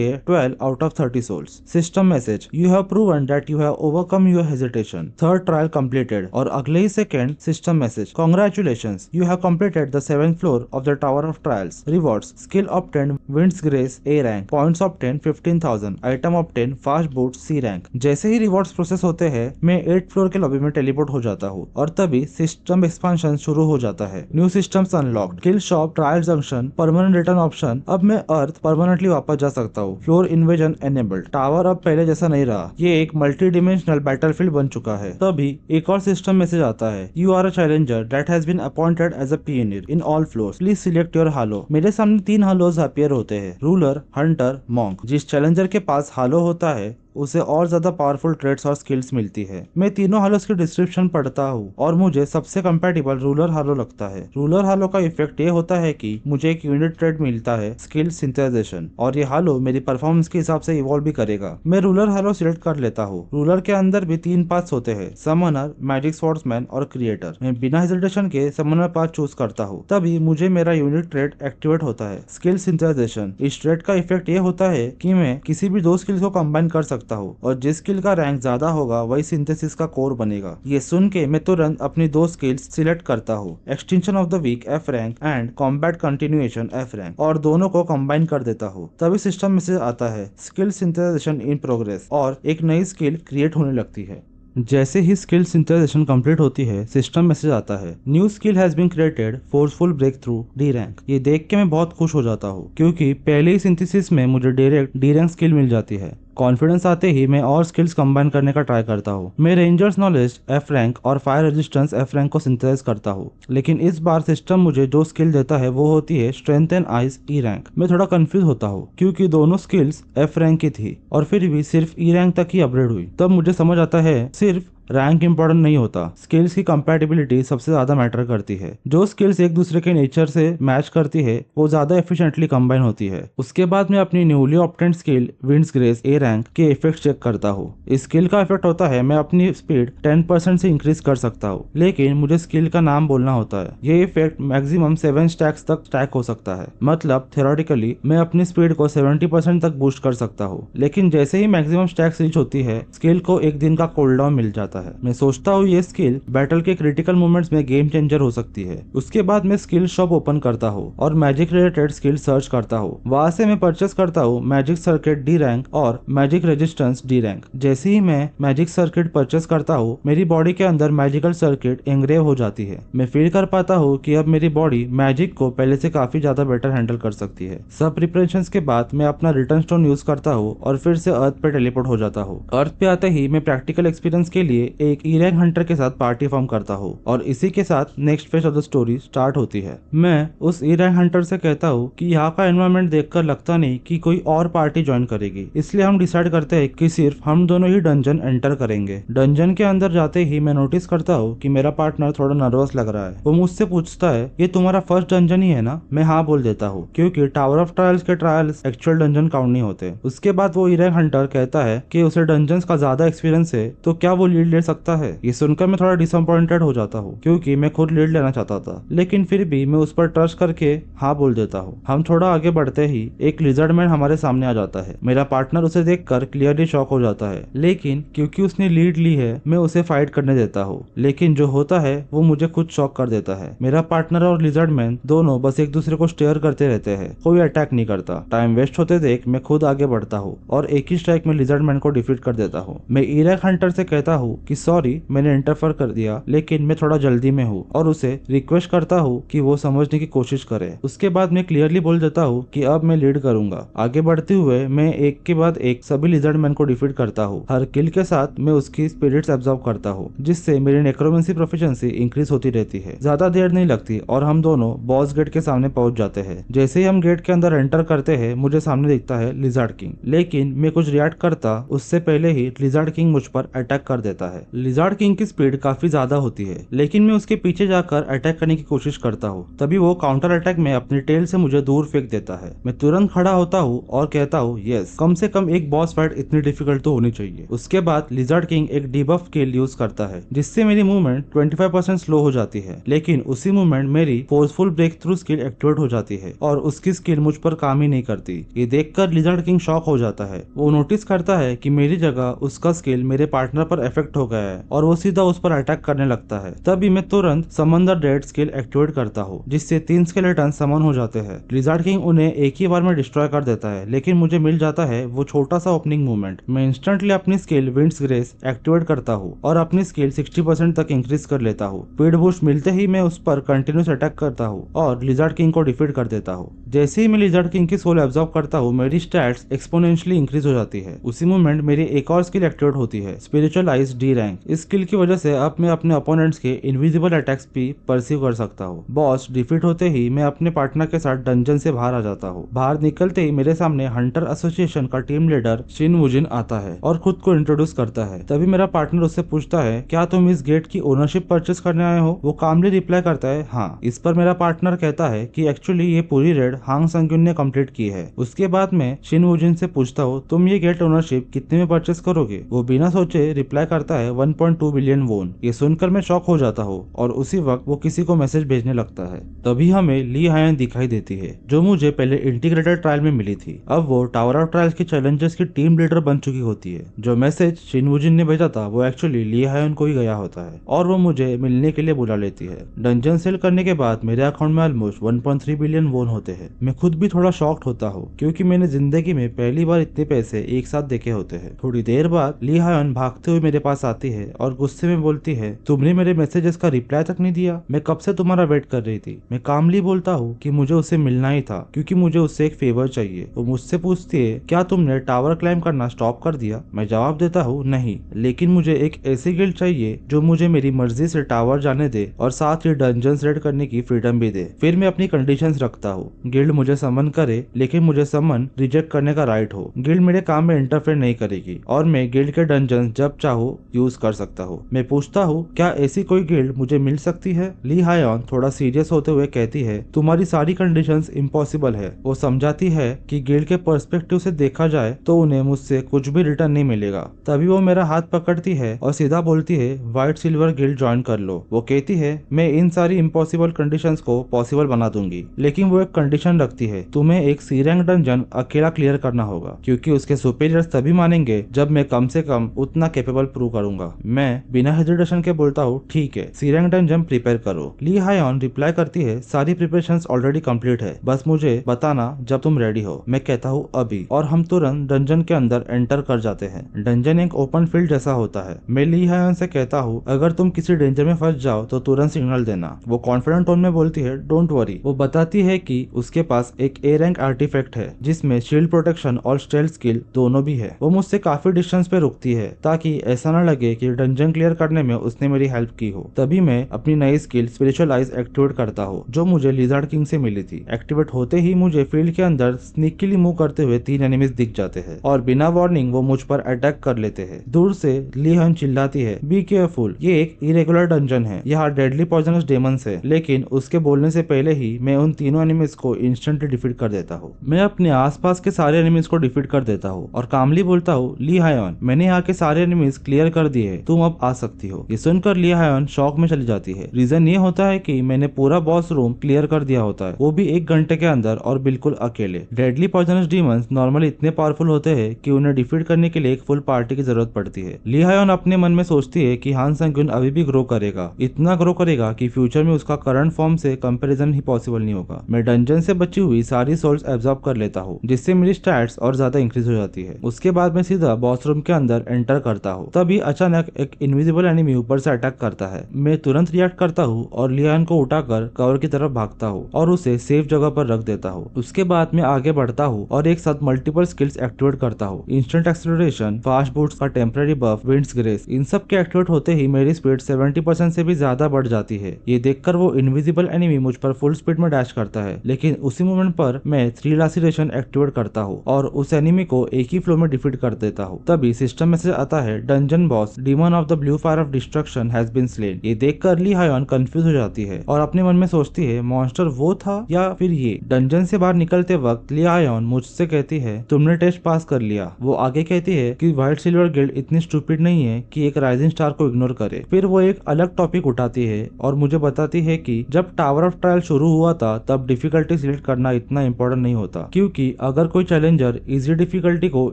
है 12 out of 30 souls. System message, you have proven that you have overcome your hesitation, third trial completed. और अगले ही second system message, congratulations, you have completed the 7th floor of the tower of trials. Rewards, skill obtained winds grace A rank, points obtained 15,000, item obtained fast boot C rank. जैसे ही rewards process होते हैं, मैं 8th floor के lobby में teleport हो जाता हूँ और तभी सिस्टम एक्सपांशन शुरू हो जाता है। New systems unlocked, kill shop, trial junction, permanent return option. अब मैं अर्थ परमानेंटली वापस जा सकता हूँ। Floor invasion enabled. टावर अब पहले जैसा नहीं रहा, ये एक मल्टी डिमेंशनल बैटलफील्ड बन चुका है। तभी एक और सिस्टम मैसेज आता है, you are a challenger that has been appointed as a pioneer in all floors, please select your halo. मेरे सामने 3 हालोज अपीयर होते हैं, रूलर, हंटर, मॉन्क। जिस चैलेंजर के पास हालो होता है उसे और ज्यादा पावरफुल ट्रेड्स और स्किल्स मिलती है। मैं तीनों हालोस की डिस्क्रिप्शन पढ़ता हूँ और मुझे सबसे कंपैटिबल रूलर हालो लगता है। रूलर हालो का इफेक्ट ये होता है कि मुझे एक यूनिट ट्रेड मिलता है, स्किल सिंथेसाइजेशन, और ये हालो मेरी परफॉर्मेंस के हिसाब से इवॉल्व भी करेगा। मैं रूलर हालो सिलेक्ट कर लेता हूँ। रूलर के अंदर भी 3 पाथ्स होते हैं, समनर, मैजिक स्वॉर्ड्समैन और क्रिएटर। मैं बिना हेजिटेशन के समनर पाथ चूज करता हूँ। तभी मुझे मेरा यूनिक ट्रेड एक्टिवेट होता है, स्किल सिंथेसाइजेशन। इस ट्रेड का इफेक्ट ये होता है कि मैं किसी भी 2 स्किल्स को कंबाइन कर सकता हूँ और जिस स्किल का रैंक ज्यादा होगा वही सिंथेसिस का कोर बनेगा। ये सुन के मैं तुरंत अपनी 2 स्किल्स सिलेक्ट करता हूँ, extension of the weak F rank and combat continuation F rank, और दोनों को कंबाइन कर देता हूँ। तभी सिस्टम मैसेज आता है, स्किल सिंथेसाइजेशन इन प्रोग्रेस, और एक नई स्किल क्रिएट होने लगती है। जैसे ही स्किल सिंथेसाइजेशन कंप्लीट होती है, सिस्टम मैसेज आता है, new skill has been created, forceful break through D rank. ये देख के मैं बहुत खुश हो जाता हूँ, क्योंकि पहले ही सिंथेसिस में मुझे डायरेक्ट D रैंक स्किल मिल जाती है। कॉन्फिडेंस आते ही मैं और स्किल्स कंबाइन करने का ट्राई करता हूँ। मैं रेंजर्स नॉलेज F रैंक और फायर रेजिस्टेंस F रैंक को सिंथेसाइज करता हूँ, लेकिन इस बार सिस्टम मुझे जो स्किल देता है वो होती है strength and eyes E rank. मैं थोड़ा कंफ्यूज होता हूँ, क्योंकि दोनों स्किल्स F रैंक की थी और फिर भी सिर्फ E रैंक तक ही अपग्रेड हुई। तब मुझे समझ आता है, सिर्फ रैंक इंपॉर्टेंट नहीं होता, स्किल्स की कंपैटिबिलिटी सबसे ज्यादा मैटर करती है। जो स्किल्स एक दूसरे के नेचर से मैच करती है वो ज्यादा एफिशिएंटली कंबाइन होती है। उसके बाद मैं अपनी newly obtained skill winds grace A rank के इफेक्ट चेक करता हूँ। इस स्किल का इफेक्ट होता है, मैं अपनी स्पीड 10% से इंक्रीज कर सकता हूँ, लेकिन मुझे स्किल का नाम बोलना होता है। ये इफेक्ट मैक्सिमम 7 स्टैक्स तक स्टैक हो सकता है, मतलब थ्योरेटिकली मैं अपनी स्पीड को 70% तक बूस्ट कर सकता हूँ। लेकिन जैसे ही मैक्सिमम स्टैक्स रीच होती है, स्किल को 1 दिन का कूलडाउन मिल जाता है। मैं सोचता हूँ ये स्किल बैटल के क्रिटिकल मोमेंट्स में गेम चेंजर हो सकती है। उसके बाद मैं स्किल शॉप ओपन करता हूँ और मैजिक रिलेटेड स्किल सर्च करता हूँ। वहां से मैं परचेस करता हूँ मैजिक सर्किट D रैंक और मैजिक रेजिस्टेंस D रैंक। जैसे ही मैं मैजिक सर्किट परचेस करता हूँ, मेरी बॉडी के अंदर मैजिकल सर्किट एंग्रेव हो जाती है। मैं फील कर पाता हूँ कि अब मेरी बॉडी मैजिक को पहले से काफी ज्यादा बेटर हैंडल कर सकती है। सब प्रिपरेशंस के बाद मैं अपना रिटर्न स्टोन यूज करता हूँ और फिर से अर्थ पे टेलीपोर्ट हो जाता हूँ। अर्थ पे आते ही मैं प्रैक्टिकल एक्सपीरियंस के लिए एक E रैंक हंटर के साथ पार्टी फॉर्म करता हूँ और इसी के साथ next phase of the story start होती है। मैं उस E रैंक हंटर से कहता हूँ कि यहाँ का एनवायरनमेंट देखकर लगता नहीं कि कोई और पार्टी ज्वाइन करेगी, इसलिए हम डिसाइड करते हैं कि सिर्फ हम दोनों ही डंजन एंटर करेंगे। डंजन के अंदर जाते ही मैं नोटिस करता हूँ कि मेरा पार्टनर थोड़ा नर्वस लग रहा है। वो मुझसे पूछता है, ये तुम्हारा फर्स्ट डंजन ही है ना? मैं हाँ बोल देता हूँ, क्योंकि टावर ऑफ ट्रायल्स के ट्रायल्स एक्चुअल डंजन काउंट नहीं होते। उसके बाद वो E रैंक हंटर कहता है कि उसे डंजन्स का ज्यादा एक्सपीरियंस है, तो क्या वो लीड ले सकता है। ये सुनकर मैं थोड़ा डिसअपॉइंटेड हो जाता हूँ क्योंकि मैं खुद लीड लेना चाहता था, लेकिन फिर भी मैं उस पर ट्रस्ट करके हाँ बोल देता हूँ। हम थोड़ा आगे बढ़ते ही एक लिजर्ड मैन हमारे सामने आ जाता है। मेरा पार्टनर उसे देखकर क्लियरली शॉक हो जाता है, लेकिन क्योंकि उसने लीड ली है मैं उसे फाइट करने देता हूँ। लेकिन जो होता है वो मुझे खुद शॉक कर देता है। मेरा पार्टनर और लिजर्ड मैन दोनों बस एक दूसरे को स्टेयर करते रहते हैं, कोई अटैक नहीं करता। टाइम वेस्ट होते देख मैं खुद आगे बढ़ता हूँ और एक ही स्ट्राइक में लिजर्ड मैन को डिफीट कर देता हूँ। मैं इराक हंटर से कहता हूँ कि सॉरी मैंने इंटरफेयर कर दिया, लेकिन मैं थोड़ा जल्दी में हूँ, और उसे रिक्वेस्ट करता हूँ कि वो समझने की कोशिश करे। उसके बाद मैं क्लियरली बोल देता हूँ कि अब मैं लीड करूंगा। आगे बढ़ते हुए मैं एक के बाद एक सभी लिजर्ड मैन को डिफीट करता हूँ। हर किल के साथ मैं उसकी स्पिरिट्स एब्जॉर्ब करता हूँ, जिससे मेरी नेक्रोमेंसी प्रोफिशिएंसी इंक्रीज होती रहती है। ज्यादा देर नहीं लगती और हम दोनों बॉस गेट के सामने पहुंच जाते हैं। जैसे ही हम गेट के अंदर एंटर करते हैं मुझे सामने दिखता है लिजर्ड किंग, लेकिन मैं कुछ रिएक्ट करता उससे पहले ही लिजर्ड किंग मुझ पर अटैक कर देता है। लिजर्ड किंग की स्पीड काफी ज्यादा होती है, लेकिन मैं उसके पीछे जाकर अटैक करने की कोशिश करता हूँ। तभी वो काउंटर अटैक में अपनी टेल से मुझे दूर फेंक देता है। मैं तुरंत खड़ा होता हूँ और कहता हूँ यस, कम से कम एक बॉस फाइट इतनी डिफिकल्ट तो होनी चाहिए। उसके बाद लिजर्ड किंग एक डिबफ स्किल यूज करता है, जिससे मेरी मूवमेंट 25% स्लो हो जाती है, लेकिन उसी मूवमेंट मेरी forceful break through skill activate हो जाती है और उसकी स्किल मुझ पर काम ही नहीं करती। ये देखकर लिजर्ड किंग शॉक हो जाता है। वो नोटिस करता है कि मेरी जगह उसका स्किल मेरे पार्टनर पर इफेक्ट हो गया है और वो सीधा उस पर अटैक करने लगता है। तभी मैं तुरंत summon the dead skill activate करता हूँ, जिससे 3 स्केलेटन समन हो जाते हैं। लिजर्ड किंग उन्हें एक ही बार में डिस्ट्रॉय कर देता है, लेकिन मुझे मिल जाता है वो छोटा सा ओपनिंग मूवमेंट। मैं इंस्टेंटली अपनी स्किल विंड्स ग्रेस एक्टिवेट करता हूँ और अपनी स्किल 60% तक इंक्रीज कर लेता हूँ। स्पीड बूस्ट मिलते ही मैं उस पर कंटिन्यूस अटैक करता हूँ और लिजर्ड किंग को डिफीट कर देता हूँ। जैसे ही मैं लिजर्ड किंग की सोल एब्जॉर्ब करता हूँ मेरी स्टैट्स एक्सपोनेंशियली इंक्रीज हो जाती है। उसी मोमेंट मेरी एक और स्किल एक्टिवेट होती है, स्पिरिचुअल आइज डी रैंक। इस स्किल की वजह से अब मैं अपने अपोनेंट्स के इनविजिबल अटैक्स भी परसीव कर सकता हूँ। बॉस डिफीट होते ही मैं अपने पार्टनर के साथ डंजन से बाहर आ जाता हूँ। बाहर निकलते ही मेरे सामने हंटर एसोसिएशन का टीम लीडर शिन वुजिन आता है और खुद को इंट्रोड्यूस करता है। तभी मेरा पार्टनर उससे पूछता है क्या तुम इस गेट की ओनरशिप परचेस करने आए हो? वो कामली रिप्लाई करता है हाँ। इस पर मेरा पार्टनर कहता है कि एक्चुअली ये पूरी रेड हांग संग्युन ने कंप्लीट की है। उसके बाद मैं शिन वुजिन से पूछता हूँ तुम ये गेट ओनरशिप कितने में परचेस करोगे? वो बिना सोचे रिप्लाई करता है 1.2 बिलियन वोन। ये सुनकर मैं शॉक हो जाता हूँ और उसी वक्त वो किसी को मैसेज भेजने लगता है। तभी हमें ली हायन दिखाई देती है, जो मुझे पहले इंटीग्रेटेड ट्रायल में मिली थी। अब वो टावर ऑफ ट्रायल्स की चैलेंजेस की टीम लीडर बन चुकी होती है। जो मैसेज शिन वुजिन ने भेजा था वो एक्चुअली ली हायन को ही गया होता है और वो मुझे मिलने के लिए बुला लेती है। डंजन सेल करने के बाद मेरे अकाउंट में ऑलमोस्ट 1.3 बिलियन वोन होते हैं। मैं खुद भी थोड़ा शॉक्ड होता हूँ क्योंकि मैंने जिंदगी में पहली बार इतने पैसे एक साथ देखे होते हैं। थोड़ी देर बाद ली हायन भागते हुए मेरे पास आती है और गुस्से में बोलती है तुमने मेरे मैसेजेस का रिप्लाई तक नहीं दिया, मैं कब से तुम्हारा वेट कर रही थी। मैं कामली बोलता हूँ कि मुझे उससे मिलना ही था क्योंकि मुझे उससे एक फेवर चाहिए। वो मुझसे पूछती है क्या तुमने टावर क्लाइंब करना स्टॉप कर दिया? मैं जवाब देता हूँ नहीं, लेकिन मुझे एक ऐसी गिल्ड चाहिए जो मुझे मेरी मर्जी से टावर जाने दे और साथ ही डंजन्स रेड करने की फ्रीडम भी दे। फिर मैं अपनी कंडीशंस रखता हूँ, गिल्ड मुझे समन करे लेकिन मुझे समन रिजेक्ट करने का राइट हो। गिल्ड मेरे काम में इंटरफेयर नहीं करेगी और मैं गिल्ड के डंजन जब चाहूँ यूज कर सकता हूँ। मैं पूछता हूँ क्या ऐसी कोई गिल्ड मुझे मिल सकती है? ली हायन थोड़ा सीरियस होते हुए कहती है तुम्हारी सारी कंडीशंस इम्पॉसिबल है। वो समझाती है कि गिल्ड के पर्सपेक्टिव से देखा जाए तो उन्हें मुझसे कुछ भी रिटर्न नहीं मिलेगा। तभी वो मेरा हाथ पकड़ती है और सीधा बोलती है व्हाइट सिल्वर गिल्ड ज्वाइन कर लो। वो कहती है मैं इन सारी इम्पॉसिबल कंडीशंस को पॉसिबल बना दूंगी, लेकिन वो एक कंडीशन रखती है तुम्हें एक सी रैंक डंजन अकेला क्लियर करना होगा, क्योंकि उसके सुपीरियर्स तभी मानेंगे जब मैं कम से कम उतना कैपेबल प्रूव करूंगा। मैं बिना हेजिटेशन के बोलता हूँ ठीक है, सी रैंक डंजन प्रिपेयर करो। ली हायन रिप्लाई करती है सारी प्रिपरेशंस ऑलरेडी कंप्लीट है, बस मुझे बताना जब तुम रेडी हो। मैं कहता हूँ अभी, और हम तुरंत डंजन के अंदर एंटर कर जाते हैं। डंजन एक ओपन फील्ड जैसा होता है। मैं ली हायन से कहता हूँ अगर तुम किसी डेंजर में फंस जाओ तो तुरंत सिग्नल देना। वो कॉन्फिडेंट टोन में बोलती है डोंट वरी। वो बताती है कि उसके पास एक ए रैंक आर्टिफैक्ट है जिसमें शील्ड प्रोटेक्शन और स्टेल्थ स्किल दोनों भी है। वो मुझसे काफी डिस्टेंस पे रुकती है ताकि ऐसा न लगे कि डंजन क्लियर करने में उसने मेरी हेल्प की हो। तभी मैं अपनी नई स्किल स्पिरिचुअल आइज एक्टिवेट करता हूँ जो मुझे लिजर्ड किंग से मिली थी। एक्टिवेट होते ही मुझे फील्ड के अंदर स्नीकीली मूव करते हुए 3 एनिमीज दिख जाते हैं और बिना वार्निंग वो मुझ पर अटैक कर लेते हैं। दूर से ली हायन चिल्लाती है बी केयरफुल, ये एक इरेगुलर डंजन है, यहाँ डेडली पॉइजनस डेमंस है। लेकिन उसके बोलने से पहले ही मैं उन तीनों एनिमीज को इंस्टेंटली डिफीट कर देता हूँ। मैं अपने आसपास के सारे एनिमीज को डिफीट कर देता हूँ और कामली बोलता हूँ, ली हायोन, मैंने यहाँ के सारे एनिमीज क्लियर कर दिए हैं, तुम अब आ सकती हो। ये सुनकर ली हायोन शॉक में चली जाती है। रीजन ये होता है कि मैंने पूरा बॉस रूम क्लियर कर दिया होता है, वो भी 1 घंटे के अंदर और बिल्कुल अकेले। डेडली पॉइजनस डीमंस नॉर्मली इतने पावरफुल होते हैं कि उन्हें डिफीट करने के लिए एक फुल पार्टी की जरूरत पड़ती है। ली हायोन अपने मन में सोचती है कि हान संग-ग्यून अभी भी ग्रो करेगा, इतना ग्रो करेगा कि फ्यूचर में उसका करंट फॉर्म से कंपैरिजन ही पॉसिबल नहीं होगा। मैं डंजन से बची हुई सारी सोल्स एब्जॉर्ब कर लेता हूँ, जिससे मेरी स्टैट्स और ज्यादा इंक्रीज हो जाती है। उसके बाद मैं सीधा बॉस रूम के अंदर एंटर करता हूँ। तभी अचानक एक इनविजिबल एनिमी ऊपर से अटैक करता है। मैं तुरंत रिएक्ट करता हूँ और लियान को उठाकर कवर की तरफ भागता हूँ और उसे सेफ जगह पर रख देता हूँ। उसके बाद मैं आगे बढ़ता हूँ और एक साथ मल्टीपल स्किल्स एक्टिवेट करता हूँ। इंस्टेंट एक्सेलरेशन, फास्ट बूट्स का टेम्पररी बफ, विंड्स ग्रेस, इन सब के एक्टिवेट होते ही मेरी स्पीड 70% से भी ज्यादा बढ़ जाती है। ये देखकर वो इनविजिबल एनिमी मुझ पर फुल स्पीड में डैश करता है, लेकिन उसी मोमेंट पर मैं 3 लासिरेशन एक्टिवेट करता हूँ और उस एनिमी को एक ही फ्लो में डिफीट कर देता हूँ। तभी सिस्टम मैसेज आता है, dungeon boss demon of the blue fire of destruction has been slain. ये देखकर ली हायोन कंफ्यूज हो जाती है और अपने मन में सोचती है, मॉन्स्टर वो था या फिर ये। डंजन से बाहर निकलते वक्त ली हायोन मुझसे कहती है, तुमने टेस्ट पास कर लिया। वो आगे कहती है कि व्हाइट सिल्वर गिल्ड इतनी स्टूपिड नहीं है कि एक राइजिंग स्टार को इग्नोर करे। फिर वो एक अलग टॉपिक उठाती है और मुझे बताती है कि जब टावर ऑफ ट्रायल शुरू हुआ था तब डिफिकल्टी सिलेक्ट करना इतना इंपॉर्टेंट नहीं होता, क्योंकि अगर कोई चैलेंजर इजी डिफिकल्टी को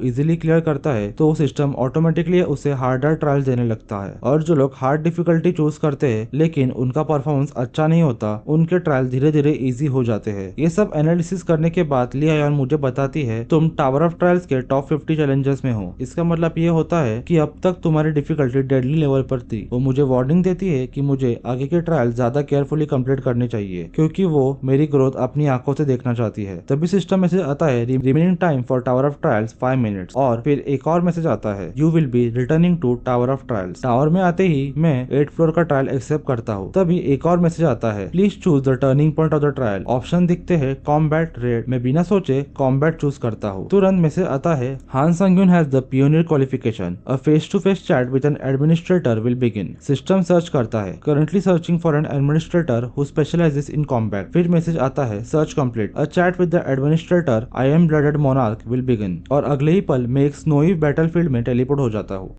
इजीली क्लियर करता है तो सिस्टम ऑटोमेटिकली उसे हार्डर ट्रायल देने लगता है। और जो लोग हार्ड डिफिकल्टी चूज करते हैं लेकिन उनका परफॉर्मेंस अच्छा नहीं होता, उनके ट्रायल धीरे धीरे इजी हो जाते हैं। ये सब एनालिसिस करने के बाद ली हायोन मुझे बताती है, तुम टावर ऑफ ट्रायल्स के टॉप 50 चैलेंजर्स में हो। इसका मतलब ये होता है कि अब तक तुम्हारी डिफिकल्टी डेडली लेवल पर थी। वो मुझे वार्निंग देती है कि मुझे आगे के ट्रायल ज्यादा केयरफुली कंप्लीट करने चाहिए, क्योंकि वो मेरी ग्रोथ अपनी आंखों से देखना चाहती है। तभी सिस्टम मैसेज आता है, remaining time for tower of trials 5 minutes. और फिर एक और मैसेज आता है, you will be returning to tower of trials. Tower में आते ही मैं 8th फ्लोर का ट्रायल एक्सेप्ट करता हूँ। तभी एक और मैसेज आता है, please choose the turning point of the trial. Option दिखते हैं, कॉम्बैट, रेड। मैं बिना सोचे कॉम्बैट चूज करता हूँ। तुरंत मैसेज आता है, Han Sung-gyun has the pioneer qualification, a face to face chat with an administrator will begin. System search करता है, currently searching for an administrator who specializes in combat. फिर मैसेज आता है, search complete, a chat with the administrator I am blooded monarch will begin. और अगले ही पल मैं एक स्नोई बैटलफील्ड में टेलीपोर्ट हो जाता हूँ।